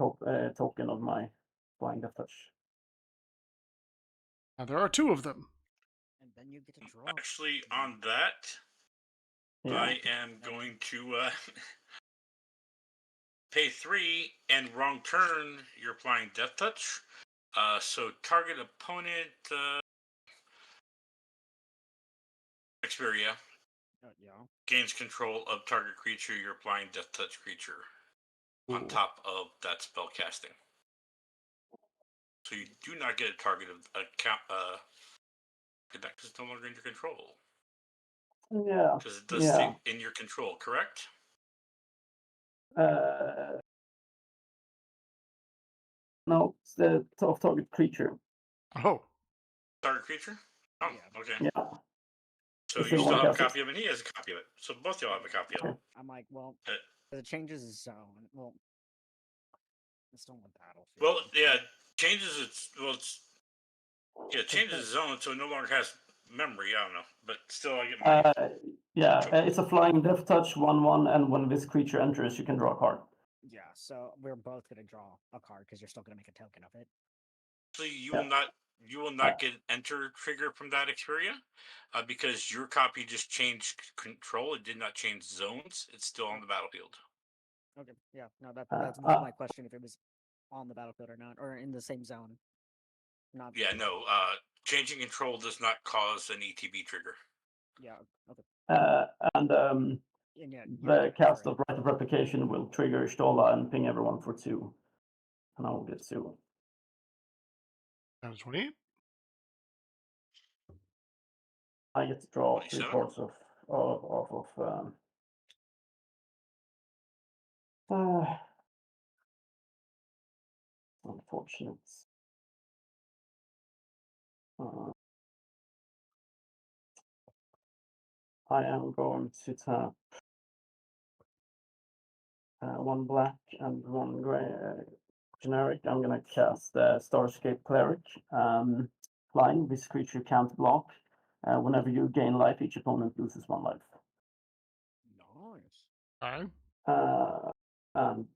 token of my Flying Death Touch. Now there are 2 of them. And then you get to draw. Actually, on that, Yeah. I am going to pay 3 and wrong turn. You're applying Death Touch. So target opponent Xperia Yeah. gains control of target creature. You're applying Death Touch creature on Ooh. top of that spell casting. So you do not get a target of a count. Because it's no longer in your control. Yeah. Because it does Yeah. stay in your control, correct? No, it's the off target creature. Oh. Target creature? Oh, Yeah. okay. Yeah. So If you you still wanna have a cast it. copy of it, and he has a copy of it. So both y'all have a copy of it. I'm like, well, Uh, it changes the zone. Well, it's still on the battlefield. Well, yeah, changes its changes its zone, so it no longer has memory. I don't know, but still, I get my. Yeah, it's a Flying Death Touch 1/1, and when this creature enters, you can draw a card. Yeah, so we're both gonna draw a card because you're still gonna make a token of it. Actually, you Yeah. will not. You will not get an enter trigger from that Xperia, because your copy just changed control. It did not change zones. It's still on the battlefield. Okay, yeah, no, that Uh, was uh, my question if it was on the battlefield or not, or in the same zone. Not. Yeah, no. Changing control does not cause an ETB trigger. Yeah. Okay. and And yeah, you're the correct, cast right. of Rite of Replication will trigger Stola and ping everyone for 2. And I will get 2. That was 28. I get to draw 3 27? cards of unfortunate. I am going to tap one black and one gray generic. I'm gonna cast Starscape Cleric. Flying. This creature can't block. Whenever you gain life, each opponent loses 1 life. Nice. Alright. And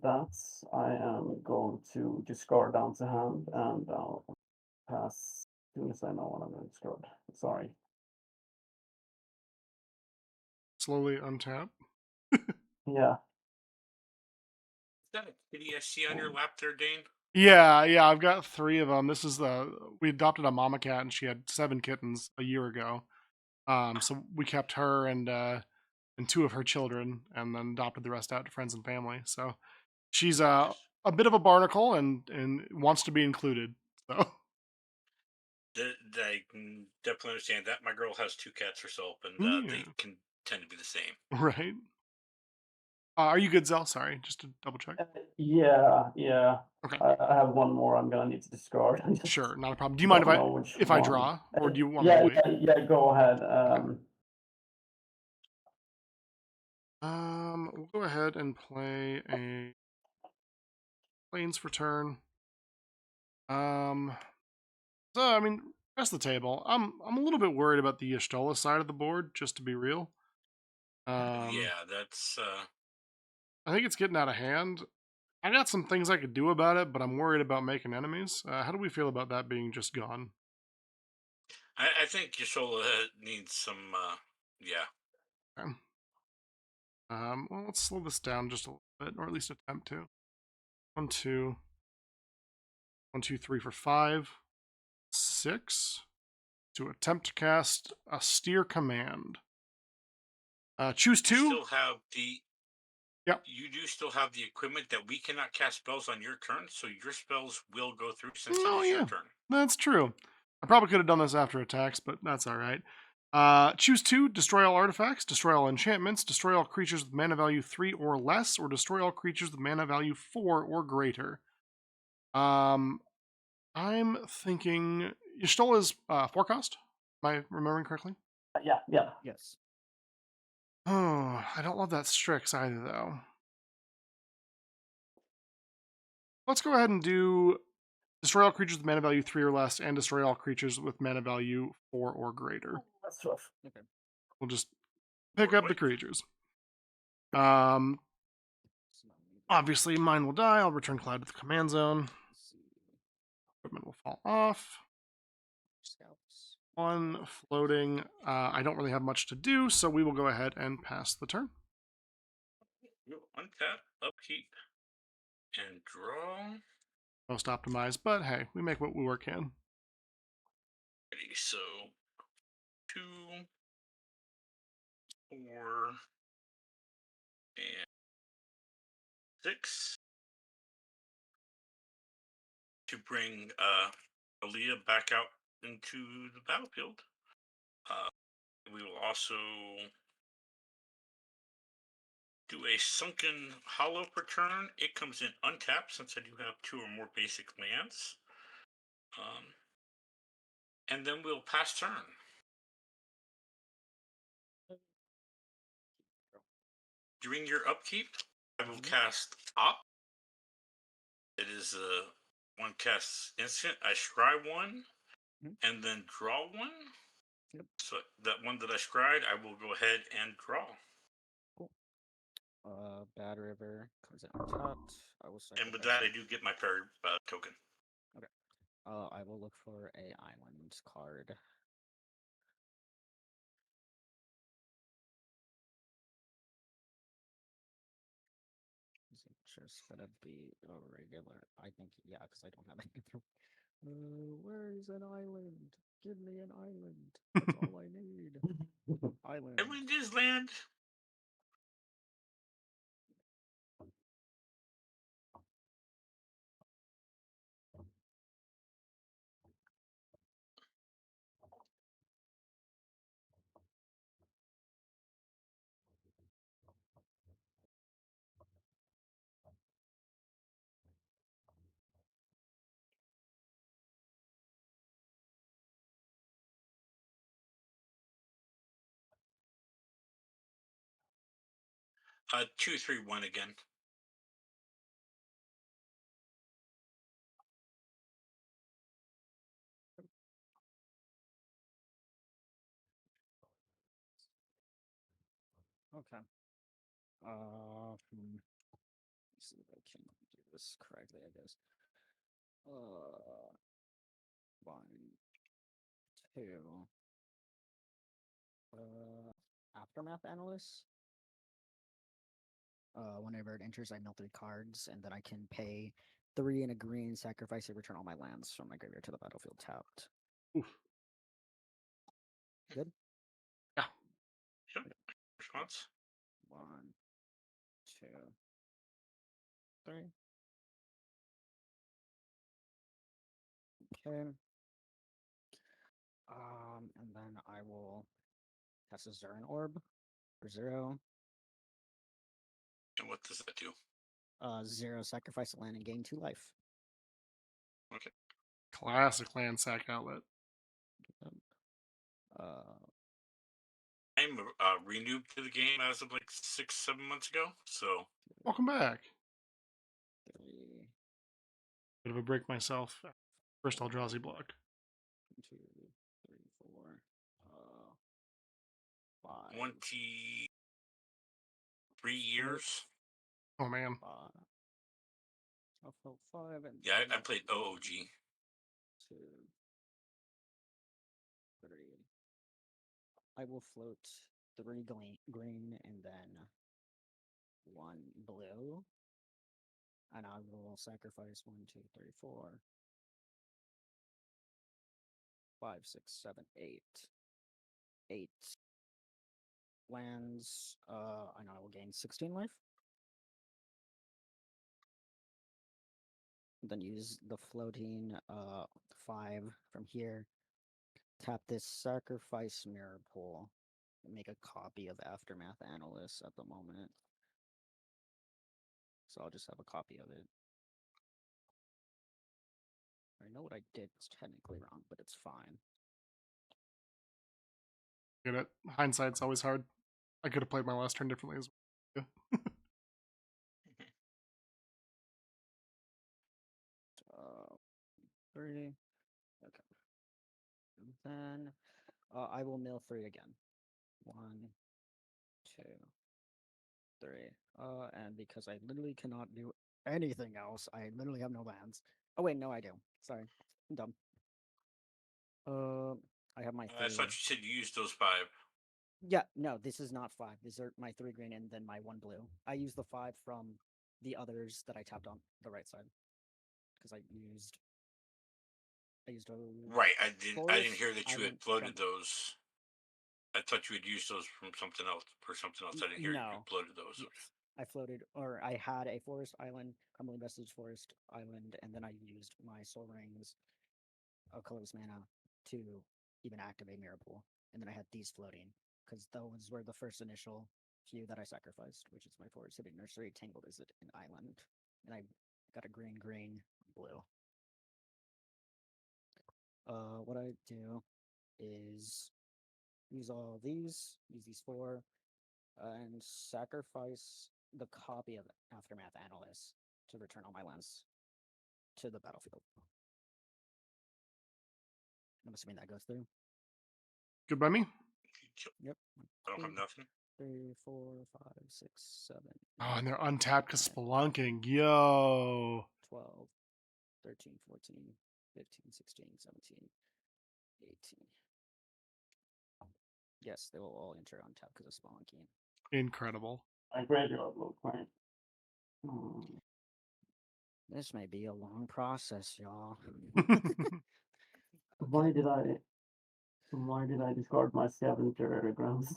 that's I am going to discard down to hand, and I'll pass as soon as I know what I'm going to discard. Sorry. Slowly untap. Yeah. Is that a kitty I see on your lap there, Dane? Yeah, I've got 3 of them. This is we adopted a mama cat, and she had 7 kittens a year ago. So we kept her and 2 of her children, and then adopted the rest out to friends and family. So she's a bit of a barnacle and wants to be included. So I can definitely understand that. My girl has 2 cats herself, and they Yeah. can tend to be the same. right. Are you good, Zell? Sorry, just to double check. Yeah. Okay. I have one more I'm going to need to discard. I just Sure, not a problem. Do you mind don't know which if I one. draw, or do you want me Yeah, to wait? yeah, go ahead. We'll go ahead and play a Plains for turn. So I mean, rest of the table. I'm a little bit worried about the Y'shtola side of the board, just to be real. Yeah, that's I think it's getting out of hand. I got some things I could do about it, but I'm worried about making enemies. How do we feel about that being just gone? I think Yashola needs some yeah. Okay. Well, let's slow this down just a little bit, or at least attempt to. 1, 2, 1, 2, 3 for 5, 6. To attempt to cast a steer command. Choose You 2. still have the Yep. You do still have the equipment that we cannot cast spells on your turn, so your spells will go through since Oh, it is yeah. your turn. That's true. I probably could have done this after attacks, but that's all right. Choose 2, destroy all artifacts, destroy all enchantments, destroy all creatures with mana value 3 or less, or destroy all creatures with mana value 4 or greater. I'm thinking Y'shtola's 4 cost. Am I remembering correctly? Yeah. Yes. Oh, I don't love that Strix either, though. Let's go ahead and do destroy all creatures with mana value 3 or less, and destroy all creatures with mana value 4 or greater. That's rough. Okay. We'll just pick up the creatures. Um, So now we need obviously, mine will die. I'll return Cloud to the command zone. to see Equipment will fall off. scouts. 1 floating. I don't really have much to do, so we will go ahead and pass the turn. You'll untap, upkeep, and draw. Most optimized, but hey, we make what we work can. Ready, so 2, 4, and 6 to bring Aaliyah back out into the battlefield. We will also do a Sunken Hollow per turn. It comes in untapped since I do have 2 or more basic lands. And then we'll pass turn. During your upkeep, I will cast Op. It is a 1 cast instant. I scry 1 and then draw 1. Yep. So that 1 that I scried, I will go ahead and draw. Cool. Bad River comes in untapped. I will And with sacrifice that, I it. do get my parry token. Okay. I will look for a island card. Is it just gonna be a regular? I think yeah, because I don't have anything. Where is an island? Give me an island. That's all I need. Island. Everyone is land. 2-3-1 again. Okay. Let's see if I can do this correctly, I guess. 1, 2. Aftermath Analyst. Whenever it enters, I mill 3 cards, and then I can pay 3 and a green, sacrifice it, return all my lands from my graveyard to the battlefield tapped. Oof. Good? Yeah. Yep. Response? 1, 2, 3. Okay. And then I will cast a Zurin Orb for 0. And what does that do? 0, sacrifice a land and gain 2 life. Okay. Classic land sack outlet. I'm renewed to the game as of like 6-7 months ago, so Welcome back. 3, Bit of a break myself. First Eldrazi blocked. 2, 3, 4, 5. 23 years. Oh man. 5, and Yeah, then I played OOG. 2, 3. I will float 3 green and then 1 blue. And I will sacrifice 1, 2, 3, 4, 5, 6, 7, 8. 8 lands. And I will gain 16 life. Then use the floating 5 from here. Tap this sacrifice mirror pool. Make a copy of Aftermath Analyst at the moment. So I'll just have a copy of it. I know what I did was technically wrong, but it's fine. Get it? Hindsight's always hard. I could have played my last turn differently as well. 3. Okay. And then I will mill 3 again. 1, 2, 3. And because I literally cannot do anything else, I literally have no lands. Oh wait, no, I do. Sorry, I'm dumb. I have my 3. I thought you said you used those 5. Yeah, no, this is not 5. These are my 3 green and then my 1 blue. I used the 5 from the others that I tapped on the right side because I used a Right, I didn't forest hear that you had island floated from- those. I thought you had used those from something else for something else. I didn't hear you No. floated those. Yes. I floated, or I had a forest island, crumbling vestige forest island, and then I used my soul rings of colorless mana to even activate mirror pool, and then I had these floating because those were the first initial few that I sacrificed, which is my forest hidden nursery, tangled is it an island, and I got a green, blue. What I do is use all these, use these 4, and sacrifice the copy of Aftermath Analyst to return all my lands to the battlefield. I'm assuming that goes through. Good by me. Yep. I don't have nothing. 3, 4, 5, 6, 7. Oh, and they're untapped because 9, spelunking. Yo. 12, 13, 14, 15, 16, 17, 18. Yes, they will all enter on tap because of spelunking. Incredible. I graveyard look, right? Hmm. This may be a long process, y'all. Why did I discard my scavenger grounds?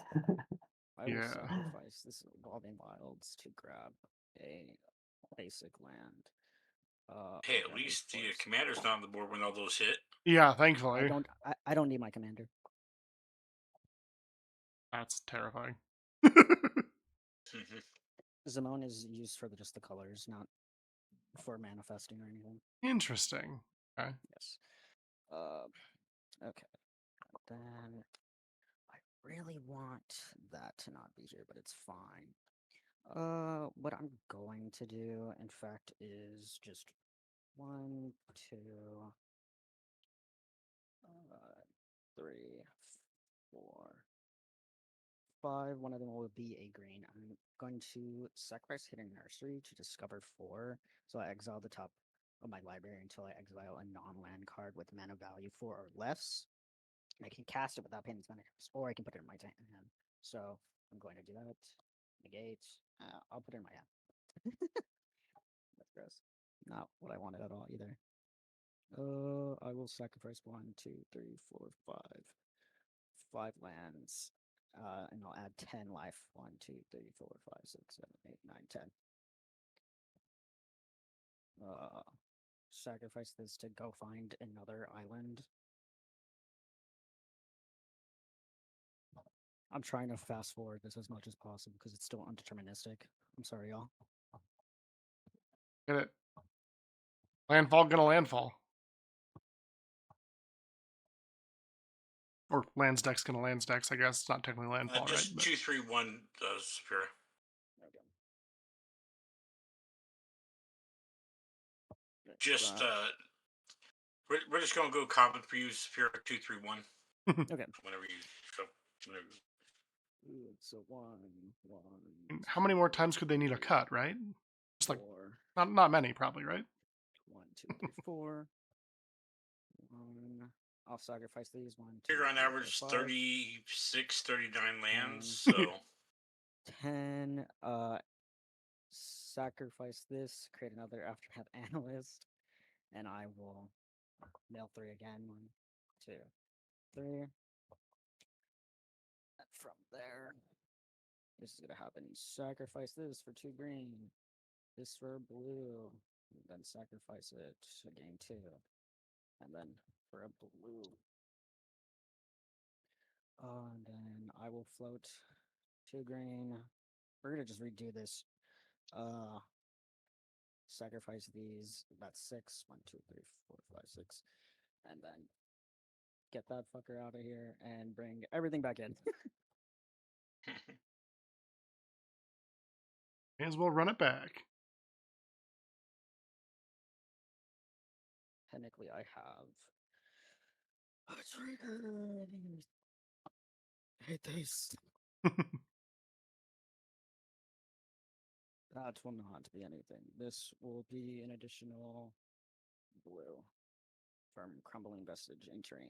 I will Yeah. sacrifice this Evolving Wilds to grab a basic land. Hey, I'll at grab a least the forest. commander's not on the board when all those hit. Yeah, I thankfully. don't need my commander. That's terrifying. Zimone is used for just the colors, not for manifesting or anything. Interesting. Okay. Yes. Okay. Then I really want that to not be here, but it's fine. What I'm going to do, in fact, is just 1, 2, 3, 4, 5. One of them will be a green. I'm going to sacrifice Hidden Nursery to discover 4. So I exile the top of my library until I exile a non-land card with mana value 4 or less. I can cast it without paying its mana cost, or I can put it in my hand. So I'm going to do that. Negate. I'll put it in my hand. That's gross. Not what I wanted at all either. I will sacrifice 1, 2, 3, 4, 5. 5 lands. And I'll add 10 life. 1, 2, 3, 4, 5, 6, 7, 8, 9, 10. Sacrifice this to go find another island. I'm trying to fast forward this as much as possible because it's still undeterministic. I'm sorry, y'all. Get it? Landfall gonna landfall. Or lands deck's gonna lands decks, I guess. It's not technically landfall, right? Just But 2, 3, 1 does Saphira. Okay. Just we're just gonna go common for you, Saphira 2, 3, 1. Okay. Whenever you so whenever. So 1, 1. how many more times could they need a cut, right? Just like 4. not many, probably, right? 1, 2, 3, 4. 1. I'll sacrifice these. 1, 2. Figure on 3, average 4, 5. 36, 39 lands. So 10. Sacrifice this. Create another Aftermath Analyst, and I will mill 3 again. 1, 2, 3. And from there, this is gonna happen. Sacrifice this for 2 green. This for blue. And then sacrifice it to gain 2. And then for a blue. And then I will float 2 green. We're gonna just redo this. Sacrifice these. That's 6. 1, 2, 3, 4, 5, 6. And then get that fucker out of here and bring everything back in. May as well run it back. Technically, I have a trigger. I hate this. That will not be anything. This will be an additional blue from Crumbling Vestige entering.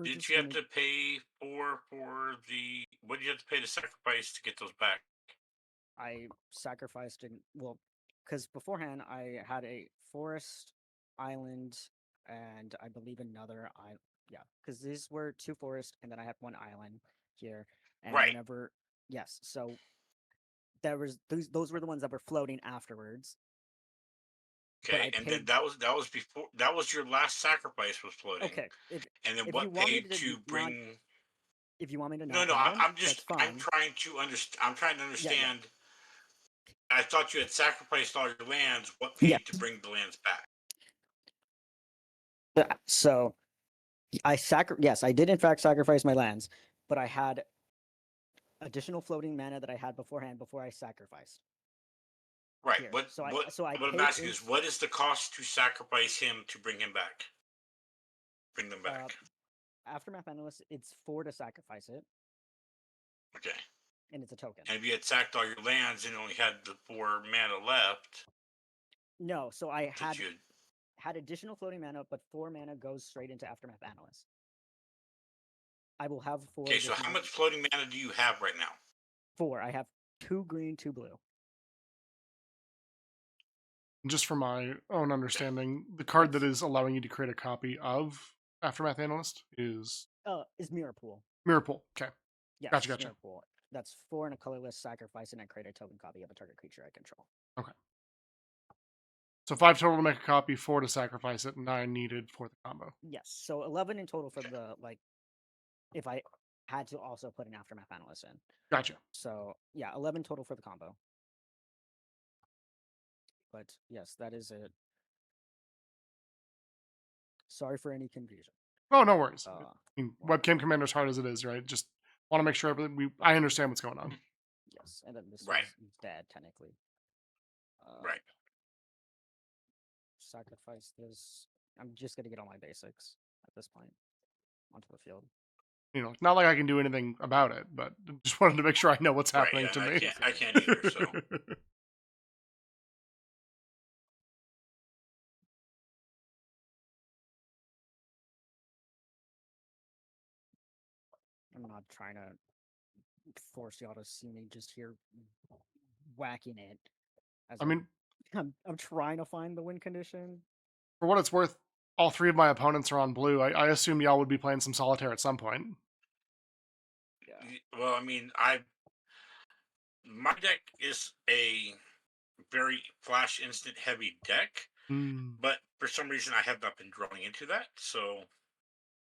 did you have to pay for the? What did you have to pay to sacrifice to get those back? I sacrificed because beforehand I had a forest island and I believe another island. Yeah, because these were 2 forests and then I had 1 island here. And Right. whenever yes, so there was those were the ones that were floating afterwards. Okay, and then that was before. That was your last sacrifice was floating. Okay, and then if what you want me paid to to not- bring? if you want me to No, not no. add 'em, I'm just. that's I'm fine. trying to understand. I'm trying to Yeah. understand. I thought you had sacrificed all your lands. What paid to bring the lands back? So yes, I did in fact sacrifice my lands, but I had additional floating mana that I had beforehand before I sacrificed. Right. Here. What? So I- what? so I what I'm paid asking in- is, what is the cost to sacrifice him to bring him back? Bring them back. Aftermath Analyst, it's 4 to sacrifice it, Okay. and it's a token. And if you had sacked all your lands and only had the 4 mana left, No, so I did you? had additional floating mana, but 4 mana goes straight into Aftermath Analyst. I will have 4. Okay, so how much floating mana do you have right now? 4. I have 2 green, 2 blue. Just for my own understanding, the card that is allowing you to create a copy of Aftermath Analyst is Mirror Pool. Mirror Pool. Okay. Yes, Gotcha. Mirror Pool. That's 4 in a colorless sacrifice, and I create a token copy of a target creature I control. Okay. So 5 total to make a copy, 4 to sacrifice it, 9 needed for the combo. Yes, so 11 in total for the if I had to also put an Aftermath Analyst in. Gotcha. So yeah, 11 total for the combo. But yes, that is it. Sorry for any confusion. Oh, no worries. Uh, I mean, Webcam Commander, as hard as it is, right? Just want to make sure I understand what's going on. Yes. Yes, and then this Right. one's dead technically. Right. Sacrifice this. I'm just gonna get all my basics at this point onto the field. You know, not like I can do anything about it, but just wanted to make sure I know what's Right, happening yeah, to and me. I can't either. So I'm not trying to force y'all to see me just here whacking it. As I mean, I'm trying to find the win condition. for what it's worth, all three of my opponents are on blue. I assume y'all would be playing some solitaire at some point. Yeah. well, I mean, my deck is a very flash instant heavy deck, Hmm. but for some reason I have not been drawing into that. So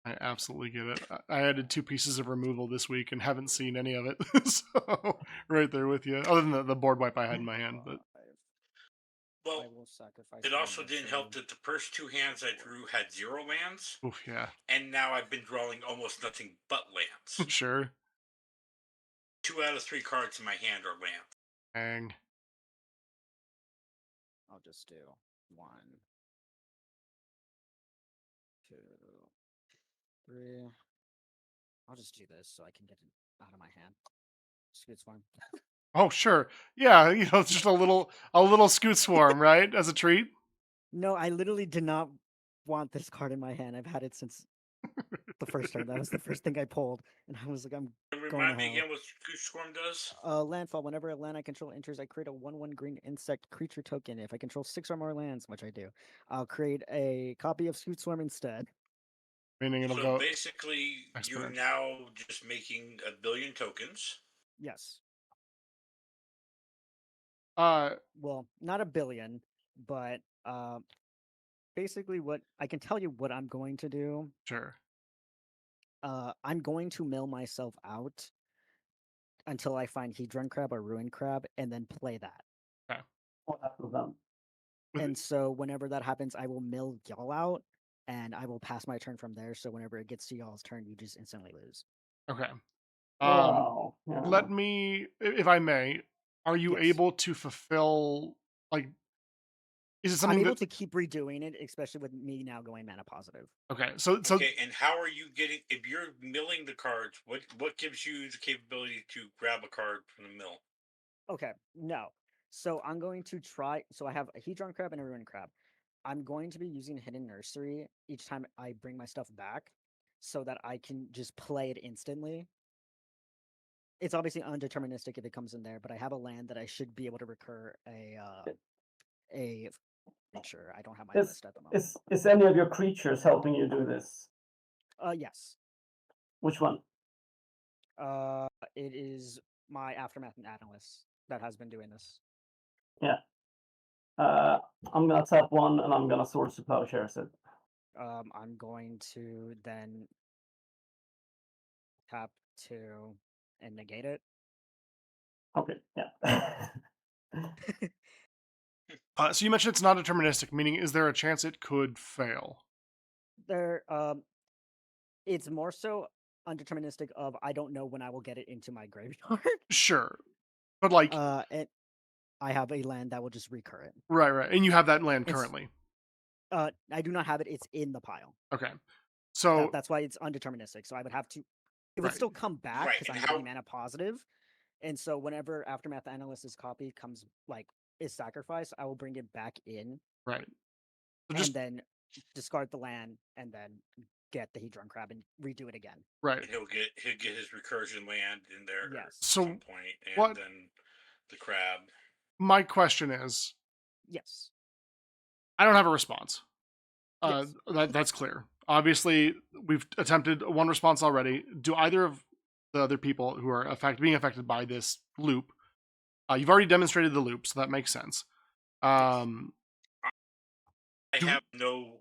I absolutely get it. I added 2 pieces of removal this week and haven't seen any of it. So right there with you. Other than the board wipe I had in my hand, but I well, will sacrifice. it my also didn't help nursery. that the first 2 hands I drew had 0 lands, oof, yeah, and now I've been drawing almost nothing but lands. sure. 2 out of 3 cards in my hand are lands. Dang. I'll just do 1, 2, 3. I'll just do this so I can get it out of my hand. Scoot Swarm. Oh, sure. Yeah, you know, it's just a little scoot swarm, right? As a treat. No, I literally did not want this card in my hand. I've had it since the first turn. That was the first thing I pulled, and I was like, I'm And going to remind me hell. again what Goose Swarm does? Landfall. Whenever a land I control enters, I create a 1/1 green insect creature token. If I control 6 or more lands, which I do, I'll create a copy of Scoot Swarm instead. Meaning it'll So go basically, you're exponential. now just making a billion tokens. Yes. Well, not a billion, but basically what I can tell you what I'm going to do. sure. I'm going to mill myself out until I find Hedron Crab or Ruin Crab, and then play that. Okay. What happened then? And so whenever that happens, I will mill y'all out, and I will pass my turn from there. So whenever it gets to y'all's turn, you just instantly lose. Okay. Wow. Yeah. Let me, if I may, are you Yes. able to fulfill, like, is it I'm something able that, to keep redoing it, especially with me now going mana positive. okay, so, Okay, and how are you getting? If you're milling the cards, what gives you the capability to grab a card from the mill? Okay, no. So I'm going to try. So I have a Hedron Crab and a Ruin Crab. I'm going to be using Hidden Nursery each time I bring my stuff back, so that I can just play it instantly. It's obviously undeterministic if it comes in there, but I have a land that I should be able to recur a creature. I don't have my Is, list at the moment. is any of your creatures helping you do this? Yes. Which one? It is my Aftermath and Analyst that has been doing this. Yeah. I'm gonna tap 1 and I'm gonna Sword to Plowshares it. I'm going to then tap 2 and negate it. Okay. Yeah. so you mentioned it's not deterministic, meaning is there a chance it could fail? There, it's more so undeterministic of I don't know when I will get it into my graveyard. Sure. But like, And I have a land that will just recur it. right. And you have that land It's- currently. I do not have it. It's in the pile. Okay. So That's why it's undeterministic. So I would have to. It would Right. still come back Right, because and I'm going to be mana positive. And so whenever Aftermath Analyst's copy comes is sacrificed, I will bring it back in right. So and just then discard the land and then get the Hedron Crab and redo it again. right. And he'll get his recursion land in there Yes. at So some point, and what- then the crab. My question is, Yes. I don't have a response. Yes. That's clear. Obviously, we've attempted one response already. Do either of the other people who are being affected by this loop? You've already demonstrated the loop, so that makes sense. I have no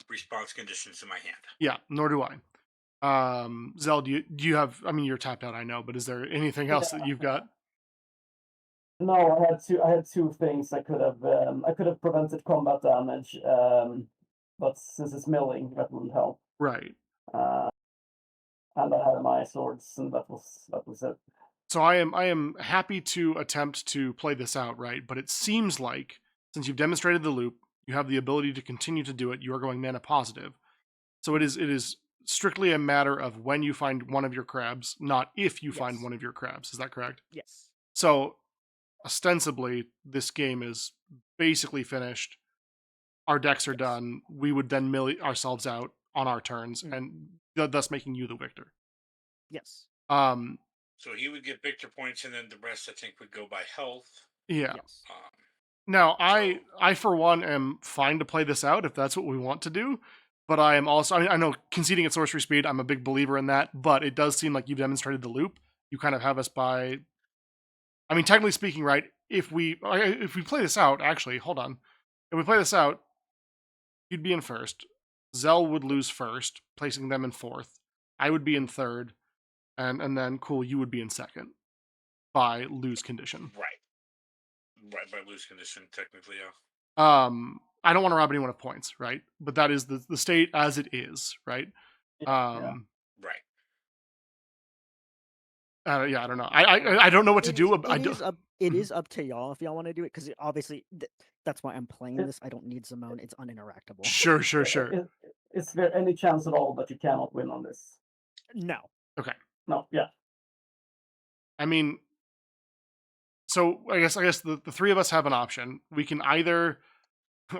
response conditions in my hand. Yeah, nor do I. Zell, do you have? I mean, you're tapped out, I know, but is there anything else that you've got? No, I had 2 things I could have prevented combat damage, but since it's milling, that wouldn't help. Right. And I had my swords, and that was it. So I am happy to attempt to play this out, right? But it seems like since you've demonstrated the loop, you have the ability to continue to do it. You are going mana positive. So it is strictly a matter of when you find one of your crabs, not if you find Yes. one of your crabs. Is that correct? Yes. So ostensibly, this game is basically finished. Our decks are Yes. done. We would then mill ourselves out on our turns, Mm. and thus making you the victor. Yes. Um, So he would get victor points, and then the rest I think would go by health. yeah. Yes. Now, So- I for one am fine to play this out if that's what we want to do, but I am also I know conceding at sorcery speed. I'm a big believer in that, but it does seem like you've demonstrated the loop. You kind of have us by. I mean, technically speaking, right? If we play this out, actually, hold on. If we play this out, you'd be in first. Zell would lose first, placing them in fourth. I would be in third, and then cool, you would be in second by lose condition. Right, by lose condition, technically, yeah. I don't want to rob anyone of points, right? But that is the state as it is, right? Yeah. Right. Yeah, I don't know. I don't know what to do. It is up to y'all if y'all want to do it, because obviously that's why I'm playing this. I don't need Simone. It's uninteractable. Sure. Is there any chance at all that you cannot win on this? No. No. Yeah. I mean, so I guess the three of us have an option. We can either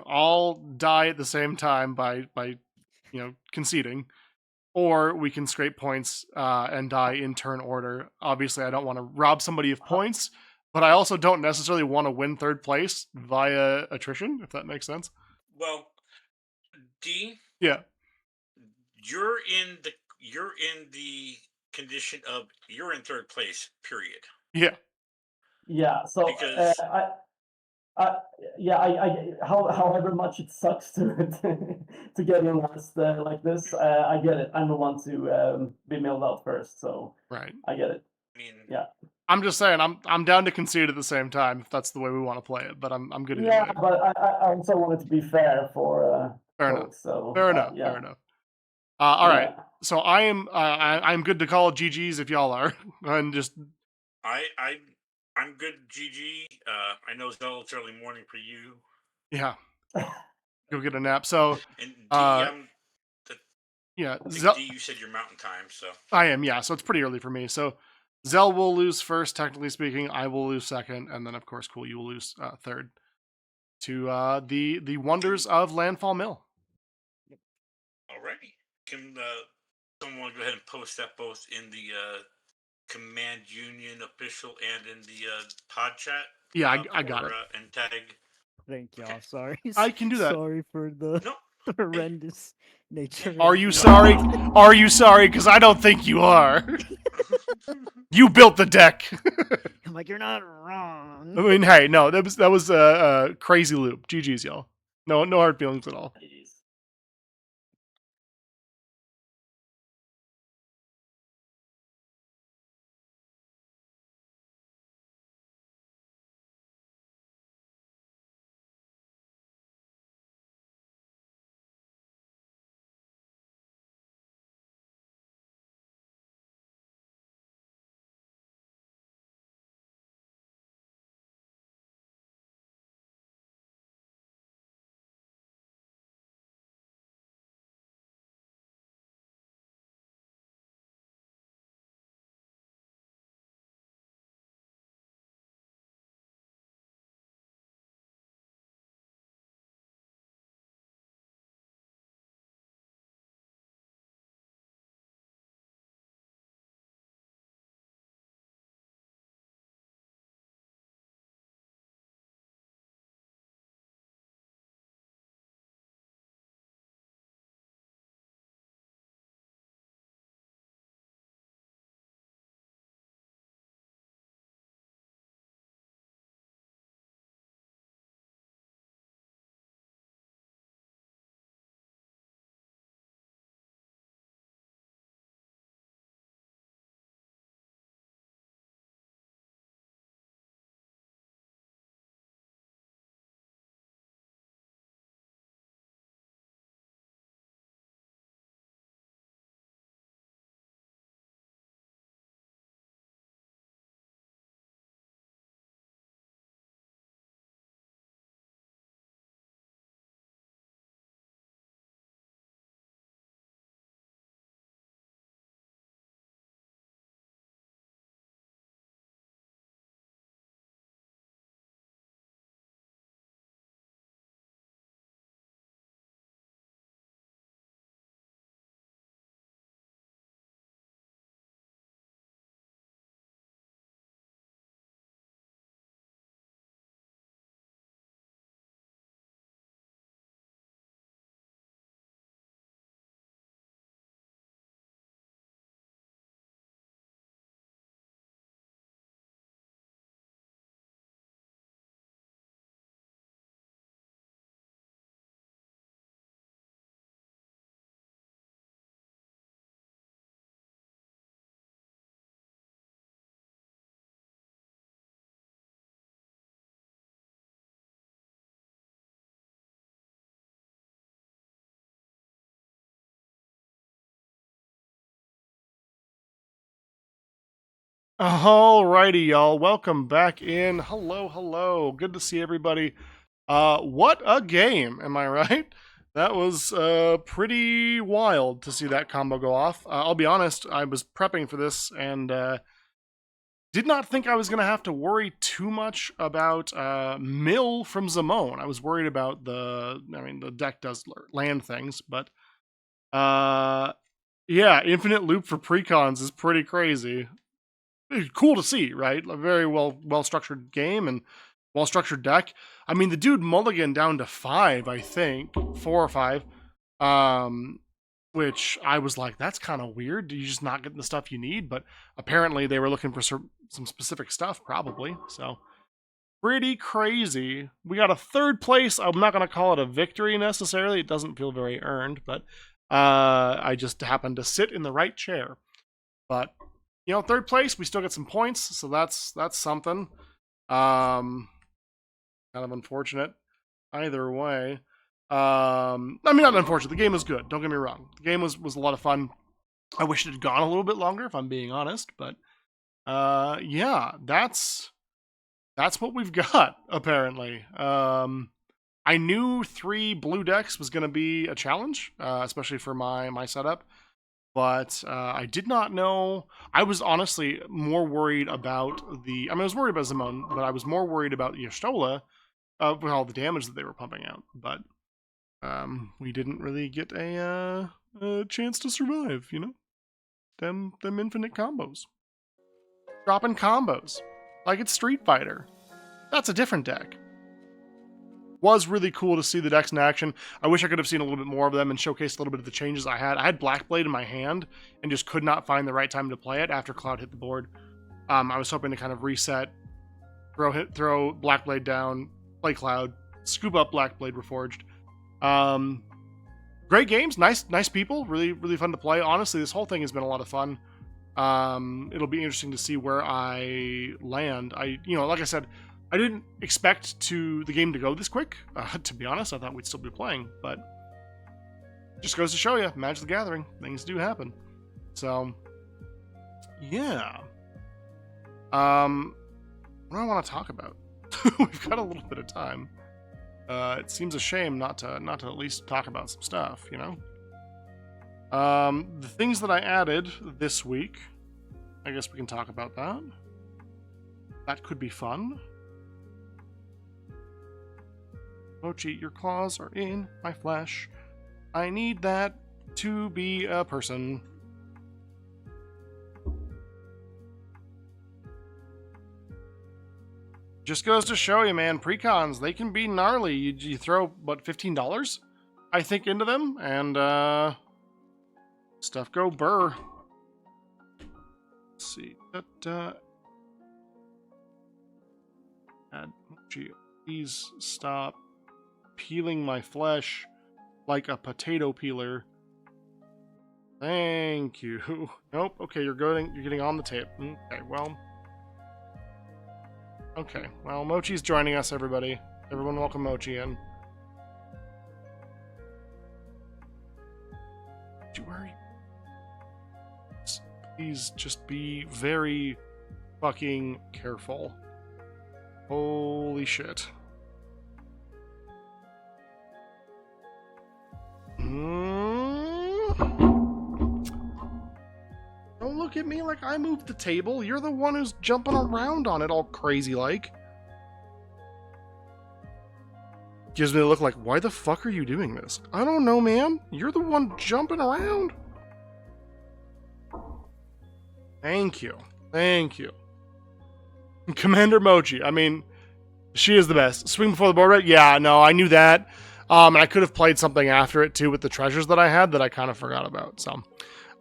all die at the same time by conceding, or we can scrape points and die in turn order. Obviously, I don't want to rob somebody of points, but I also don't necessarily want to win third place via attrition, if that makes sense. Well, D, Yeah. you're in the condition of you're in third place. Period. Yeah. Yeah. So Because- however much it sucks to to get in last like this, I get it. I'm the one to be milled out first, so Right. I get it. I mean, Yeah. I'm just saying, I'm down to concede at the same time if that's the way we want to play it. But I'm good either Yeah, way. but I also wanted to be fair for Fair enough. folks. So Fair enough. yeah. Fair enough. All right. Yeah. So I am. I'm good to call GGs if y'all are, and just I'm good. GG. I know it's early morning for you, yeah, go get a nap. So and D, yeah, I think Zell, D, you said your mountain time, so I am. Yeah, so it's pretty early for me. So Zell will lose first, technically speaking. I will lose second, and then of course, cool, you will lose third. To the wonders of Landfall Mill. alrighty. Can someone go ahead and post that both in the Command Union official and in the pod chat? Yeah, I got it. And tag. Thank y'all. Okay. Sorry. I can do that. Sorry for the No. horrendous nature. Are of you the- sorry? Are you sorry? Because I don't think you are. You built the deck. I'm like, you're not wrong. I mean, hey, no, that was a crazy loop. GG's, y'all. No hard feelings at all. Jeez. Alrighty, y'all. Welcome back in. Hello, hello. Good to see everybody. What a game, am I right? That was pretty wild to see that combo go off. I'll be honest, I was prepping for this and did not think I was going to have to worry too much about Mill from Zamone. I was worried about the deck does land things, but yeah, infinite loop for precons is pretty crazy. It's cool to see, right? A very well structured game and well structured deck. I mean, the dude mulligan down to 5, I think 4 or 5, which I was like, that's kind of weird. You're just not getting the stuff you need. But apparently, they were looking for some specific stuff, probably. So pretty crazy. We got a 3rd place. I'm not gonna call it a victory necessarily. It doesn't feel very earned, but I just happened to sit in the right chair. But 3rd place, we still get some points, so that's something. Kind of unfortunate either way. I mean, not unfortunate. The game was good. Don't get me wrong. The game was a lot of fun. I wish it had gone a little bit longer, if I'm being honest. But yeah, that's what we've got apparently. I knew 3 blue decks was going to be a challenge, especially for my setup. But I did not know. I was honestly more worried about I was worried about Zamone, but I was more worried about Y'shtola with all the damage that they were pumping out. But we didn't really get a chance to survive, Them infinite combos. Dropping combos. Like it's Street Fighter. That's a different deck. Was really cool to see the decks in action. I wish I could have seen a little bit more of them and showcased a little bit of the changes I had. I had Blackblade in my hand and just could not find the right time to play it after Cloud hit the board. I was hoping to kind of reset, throw Blackblade down, play Cloud, scoop up Blackblade Reforged. Great games, nice people, really fun to play. Honestly, this whole thing has been a lot of fun. It'll be interesting to see where I land. Like I said, I didn't expect the game to go this quick. To be honest, I thought we'd still be playing, but just goes to show you, Magic the Gathering, things do happen. So, yeah. What do I want to talk about? We've got a little bit of time. It seems a shame not to at least talk about some stuff, The things that I added this week, I guess we can talk about that. That could be fun. Mochi, your claws are in my flesh. I need that to be a person. Just goes to show you, man, precons, they can be gnarly. You throw, what, $15, I think, into them, and stuff go burr. Let's see. Mochi, please stop peeling my flesh like a potato peeler. Thank you. Nope. Okay, you're getting on the tape. Okay, well, Mochi's joining us, everybody. Everyone welcome Mochi in. Where are you? Please just be very fucking careful. Holy shit. Don't look at me like I moved the table. You're the one who's jumping around on it all crazy like. Gives me a look like, why the fuck are you doing this? I don't know, man. You're the one jumping around. Thank you. Thank you. Commander Mochi. I mean, she is the best. Swing before the board, right? Yeah, no, I knew that. And I could have played something after it too with the treasures that I had that I kind of forgot about. So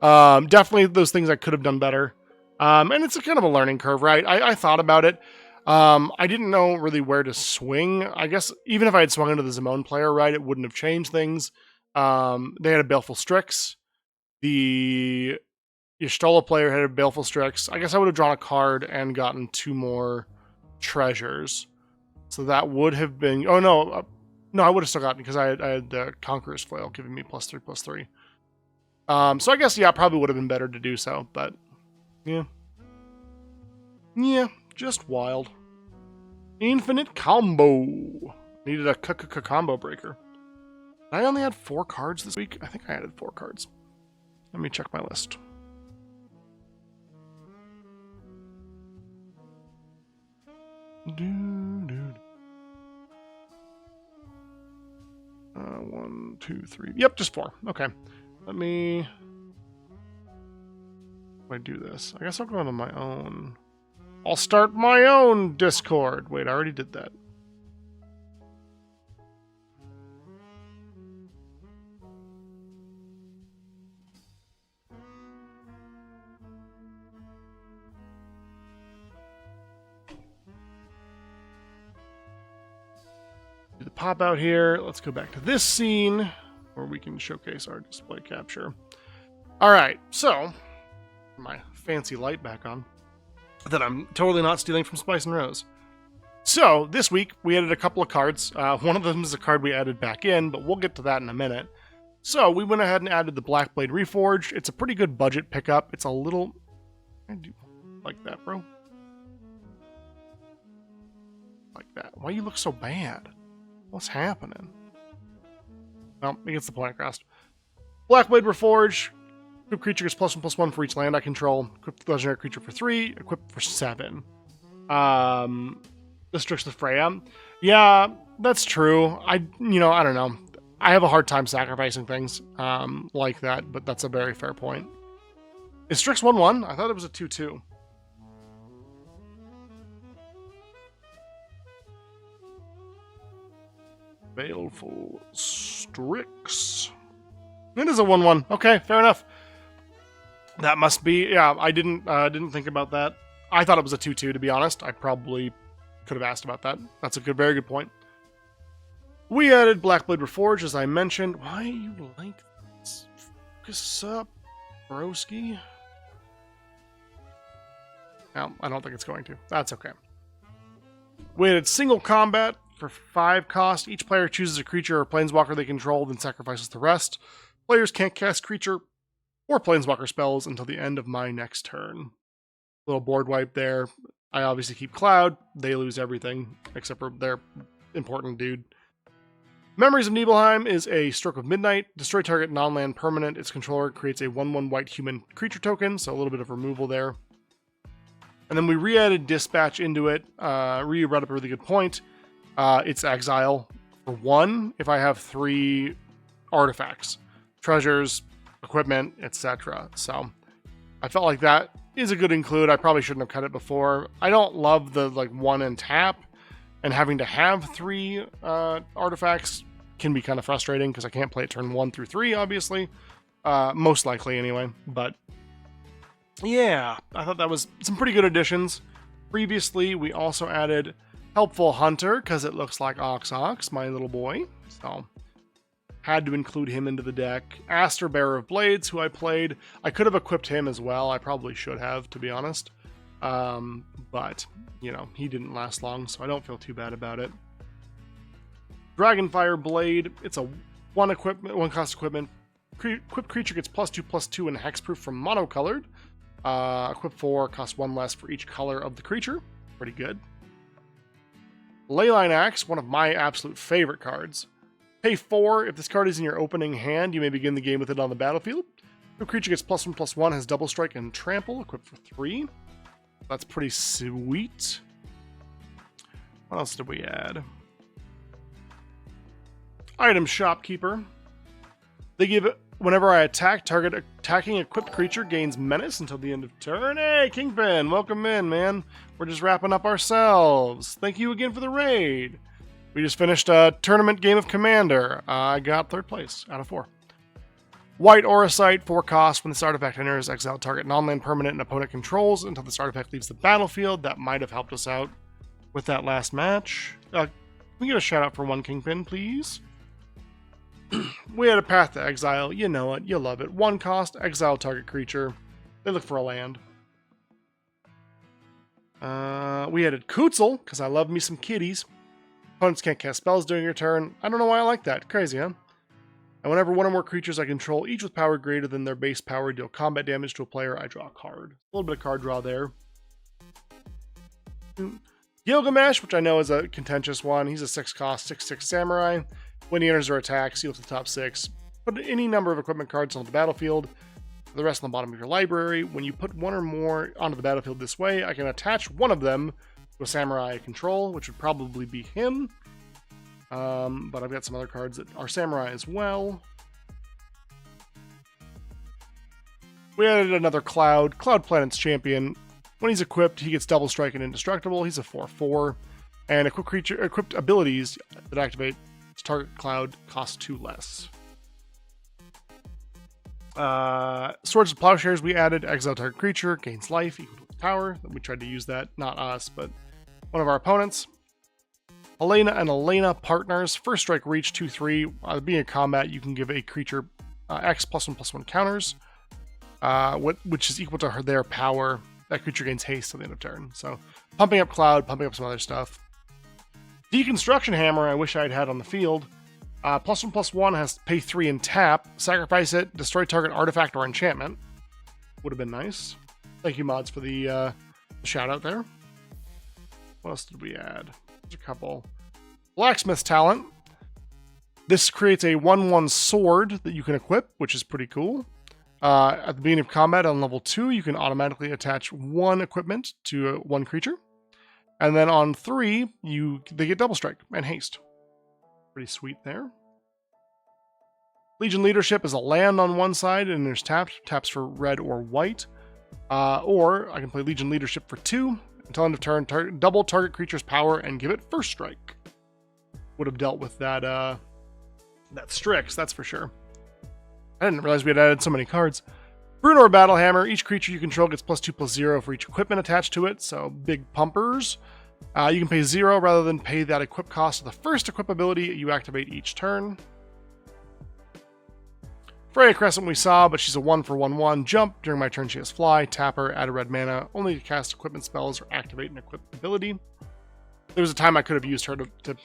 definitely those things I could have done better. And it's a kind of a learning curve, right? I thought about it. I didn't know really where to swing. I guess even if I had swung into the Zamone player, right, it wouldn't have changed things. They had a Baleful Strix. The Y'shtola player had a Baleful Strix. I guess I would have drawn a card and gotten 2 more treasures. So that would have been... Oh, no. No, I would have still gotten because I had the Conqueror's Flail giving me +3/+3. So I guess, yeah, probably would have been better to do so. But, yeah. Yeah, just wild. Infinite combo. Needed a combo breaker. I only had 4 cards this week. I think I added 4 cards. Let me check my list. Dude. 1, 2, 3. Yep, just 4. Okay. Let me. How do I do this? I guess I'll go on my own. I'll start my own Discord. Wait, I already did that. Do the pop out here. Let's go back to this scene where we can showcase our display capture. All right, so my fancy light back on that I'm totally not stealing from Spice and Rose. So this week we added a couple of cards. One of them is a card we added back in, but we'll get to that in a minute. So we went ahead and added the Blackblade Reforged. It's a pretty good budget pickup. It's a little... I do like that, bro. Like that. Why you look so bad? What's happening? Well, it gets the point across. Blackblade Reforged. Equip creature gets +1/+1 for each land I control. Equip legendary creature for 3. Equip for 7. Destructs the Freya. Yeah, that's true. I don't know. I have a hard time sacrificing things like that, but that's a very fair point. Is Strix 1/1? I thought it was a 2/2. Baleful Strix. It is a 1/1. Okay, fair enough. That must be... Yeah, I didn't think about that. I thought it was a 2/2, to be honest. I probably could have asked about that. That's a very good point. We added Blackblade Reforged, as I mentioned. Why you like this? Focus up, broski. No, I don't think it's going to. That's okay. We added Single Combat for 5 cost. Each player chooses a creature or planeswalker they control, then sacrifices the rest. Players can't cast creature or planeswalker spells until the end of my next turn. Little board wipe there. I obviously keep Cloud. They lose everything except for their important dude. Memories of Nibelheim is a Stroke of Midnight. Destroy target non-land permanent. Its controller creates a 1/1 white human creature token, so a little bit of removal there. And then we re-added Dispatch into it. Ryu brought up a really good point. It's exile for 1 if I have 3 artifacts. Treasures, equipment, etc. So I felt like that is a good include. I probably shouldn't have cut it before. I don't love the 1 and tap, and having to have 3 artifacts can be kind of frustrating because I can't play it turn 1 through 3, obviously. Most likely anyway. But yeah, I thought that was some pretty good additions. Previously, we also added Helpful Hunter because it looks like Ox, my little boy. So had to include him into the deck. Aster, Bearer of Blades, who I played. I could have equipped him as well. I probably should have, to be honest. But, he didn't last long, so I don't feel too bad about it. Dragonfire Blade. It's a 1 cost equipment. Equipped creature gets +2/+2 and hexproof from monocolored. Equip 4, costs 1 less for each color of the creature. Pretty good. Leyline Axe, one of my absolute favorite cards. Pay 4. If this card is in your opening hand, you may begin the game with it on the battlefield. If a creature gets +1/+1, has double strike and trample, equipped for 3. That's pretty sweet. What else did we add? Item Shopkeeper. They give it, whenever I attack, target attacking equipped creature gains menace until the end of turn. Hey, Kingpin, welcome in, man. We're just wrapping up ourselves. Thank you again for the raid. We just finished a tournament game of Commander. I got 3rd place out of 4. White Auracite, 4 cost. When this artifact enters, exile target non-land permanent and opponent controls until this artifact leaves the battlefield. That might have helped us out with that last match. Can we get a shout out for 1 Kingpin, please? We had a Path to Exile. You know it. You love it. 1 cost, exile target creature. They look for a land. We added Kutzel, because I love me some kitties. Opponents can't cast spells during your turn. I don't know why I like that. Crazy, huh? And whenever 1 or more creatures I control, each with power greater than their base power, deal combat damage to a player, I draw a card. A little bit of card draw there. Gilgamesh, which I know is a contentious one. He's a 6-cost, 6/6 samurai. When he enters or attacks, heals the top 6. Put any number of equipment cards on the battlefield. The rest on the bottom of your library. When you put one or more onto the battlefield this way, I can attach one of them to a samurai I control, which would probably be him. But I've got some other cards that are samurai as well. We added another Cloud Planet's champion. When he's equipped, he gets double strike and indestructible. He's a 4/4. And equipped abilities that activate to target Cloud cost 2 less. Swords of Plowshares we added. Exile target creature, gains life, equal to its power. We tried to use that, not us, but one of our opponents. Elena and Elena partners. First strike reach 2/3. Being in combat, you can give a creature X +1/+1 counters, which is equal to their power. That creature gains haste at the end of turn. So pumping up Cloud, pumping up some other stuff. Deconstruction Hammer, I wish I'd had on the field. +1/+1 has to pay 3 and tap. Sacrifice it, destroy target artifact or enchantment. Would have been nice. Thank you, mods, for the shout out there. What else did we add? There's a couple. Blacksmith Talent. This creates a 1/1 sword that you can equip, which is pretty cool. At the beginning of combat on level 2, you can automatically attach 1 equipment to 1 creature. And then on 3, they get double strike and haste. Pretty sweet there. Legion Leadership is a land on one side and there's taps for red or white. Or I can play Legion Leadership for 2. Until end of turn, double target creature's power and give it first strike. Would have dealt with that Strix, that's for sure. I didn't realize we had added so many cards. Brunor Battlehammer. Each creature you control gets +2/+0 for each equipment attached to it, so big pumpers. You can pay 0 rather than pay that equip cost of the first equip ability you activate each turn. Freya Crescent we saw, but she's a 1/1/1 jump. During my turn she has fly, tap her, add a red mana, only to cast equipment spells or activate an equip ability. There was a time I could have used her to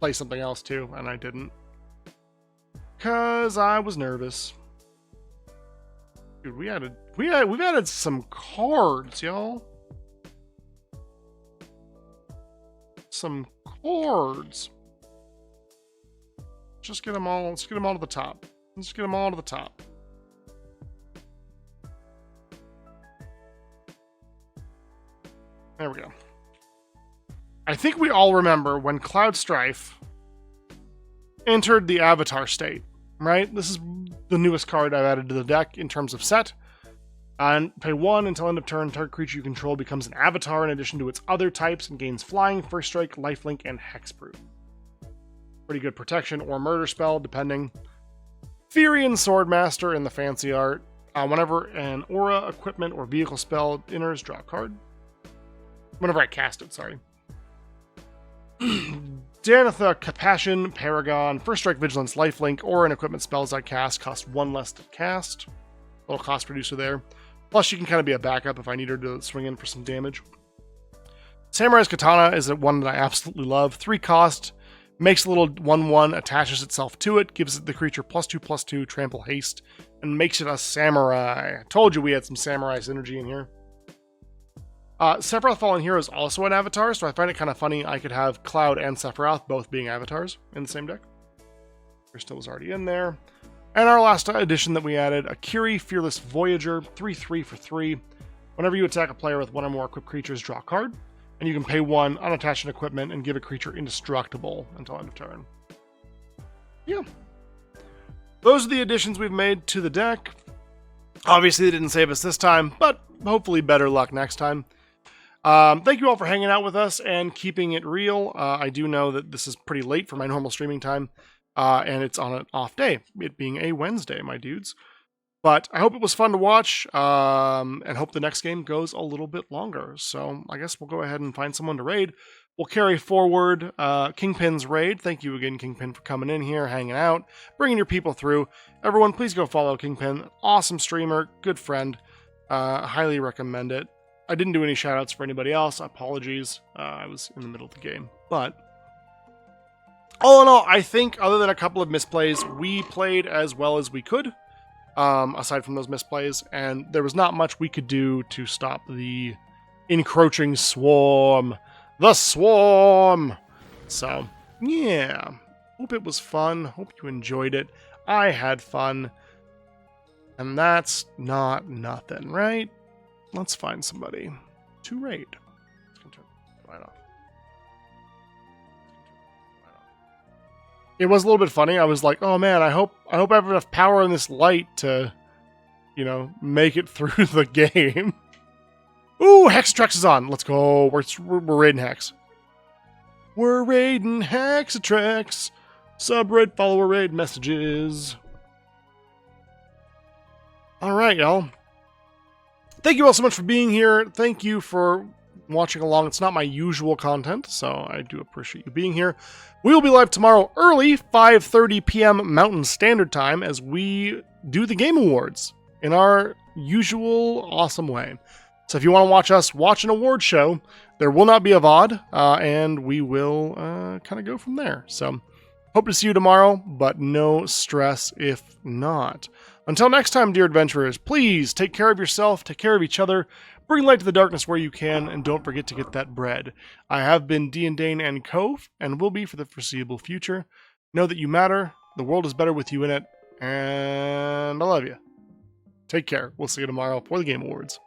play something else too, and I didn't. Cause I was nervous. Dude, we've added some cards, y'all. Some cards. Let's get them all to the top. Let's get them all to the top. There we go. I think we all remember when Cloud Strife entered the Avatar state, right? This is the newest card I've added to the deck in terms of set. And pay 1 until end of turn. Target creature you control becomes an avatar in addition to its other types and gains flying, first strike, lifelink, and hexproof. Pretty good protection or murder spell, depending. Therian Swordmaster in the fancy art. Whenever an aura, equipment, or vehicle spell enters, draw a card. Whenever I cast it, sorry. Danitha Compassion, Paragon, First Strike, Vigilance, Lifelink, or an equipment spells I cast cost 1 less to cast. Little cost reducer there. Plus, she can kind of be a backup if I need her to swing in for some damage. Samurai's Katana is one that I absolutely love. 3 cost, makes a little 1/1, attaches itself to it, gives the creature +2/+2, trample haste, and makes it a samurai. I told you we had some samurai synergy in here. Sephiroth Fallen Hero is also an avatar, so I find it kind of funny I could have Cloud and Sephiroth both being avatars in the same deck. Crystal was already in there. And our last addition that we added, Akiri Fearless Voyager, 3/3 for 3. Whenever you attack a player with 1 or more equipped creatures, draw a card. And you can pay 1, unattach an equipment, and give a creature indestructible until end of turn. Yeah. Those are the additions we've made to the deck. Obviously, they didn't save us this time, but hopefully better luck next time. Thank you all for hanging out with us and keeping it real. I do know that this is pretty late for my normal streaming time, and it's on an off day, it being a Wednesday, my dudes. But I hope it was fun to watch, and hope the next game goes a little bit longer. So I guess we'll go ahead and find someone to raid. We'll carry forward Kingpin's raid. Thank you again, Kingpin, for coming in here, hanging out, bringing your people through. Everyone, please go follow Kingpin. Awesome streamer, good friend. Highly recommend it. I didn't do any shoutouts for anybody else. Apologies. I was in the middle of the game. But all in all, I think other than a couple of misplays, we played as well as we could. Aside from those misplays, and there was not much we could do to stop the encroaching swarm The Swarm. So, yeah. Hope it was fun. Hope you enjoyed it. I had fun. And that's not nothing, right? Let's find somebody to raid. Right off. It was a little bit funny. I was like, "Oh man, I hope I have enough power in this light to, make it through the game." Ooh, Hexatrex is on. Let's go. We're raiding Hex. We're raiding Hexatrex. Subreddit follower raid messages. All right, y'all. Thank you all so much for being here. Thank you for watching along. It's not my usual content, so I do appreciate you being here. We will be live tomorrow early, 5:30 p.m. Mountain Standard Time, as we do the Game Awards in our usual awesome way. So if you want to watch us watch an award show, there will not be a VOD, and we will kind of go from there. So hope to see you tomorrow, but no stress if not. Until next time, dear adventurers, please take care of yourself, take care of each other, bring light to the darkness where you can, and don't forget to get that bread. I have been Dane and Cove, and will be for the foreseeable future. Know that you matter, the world is better with you in it, and I love you. Take care. We'll see you tomorrow for the Game Awards.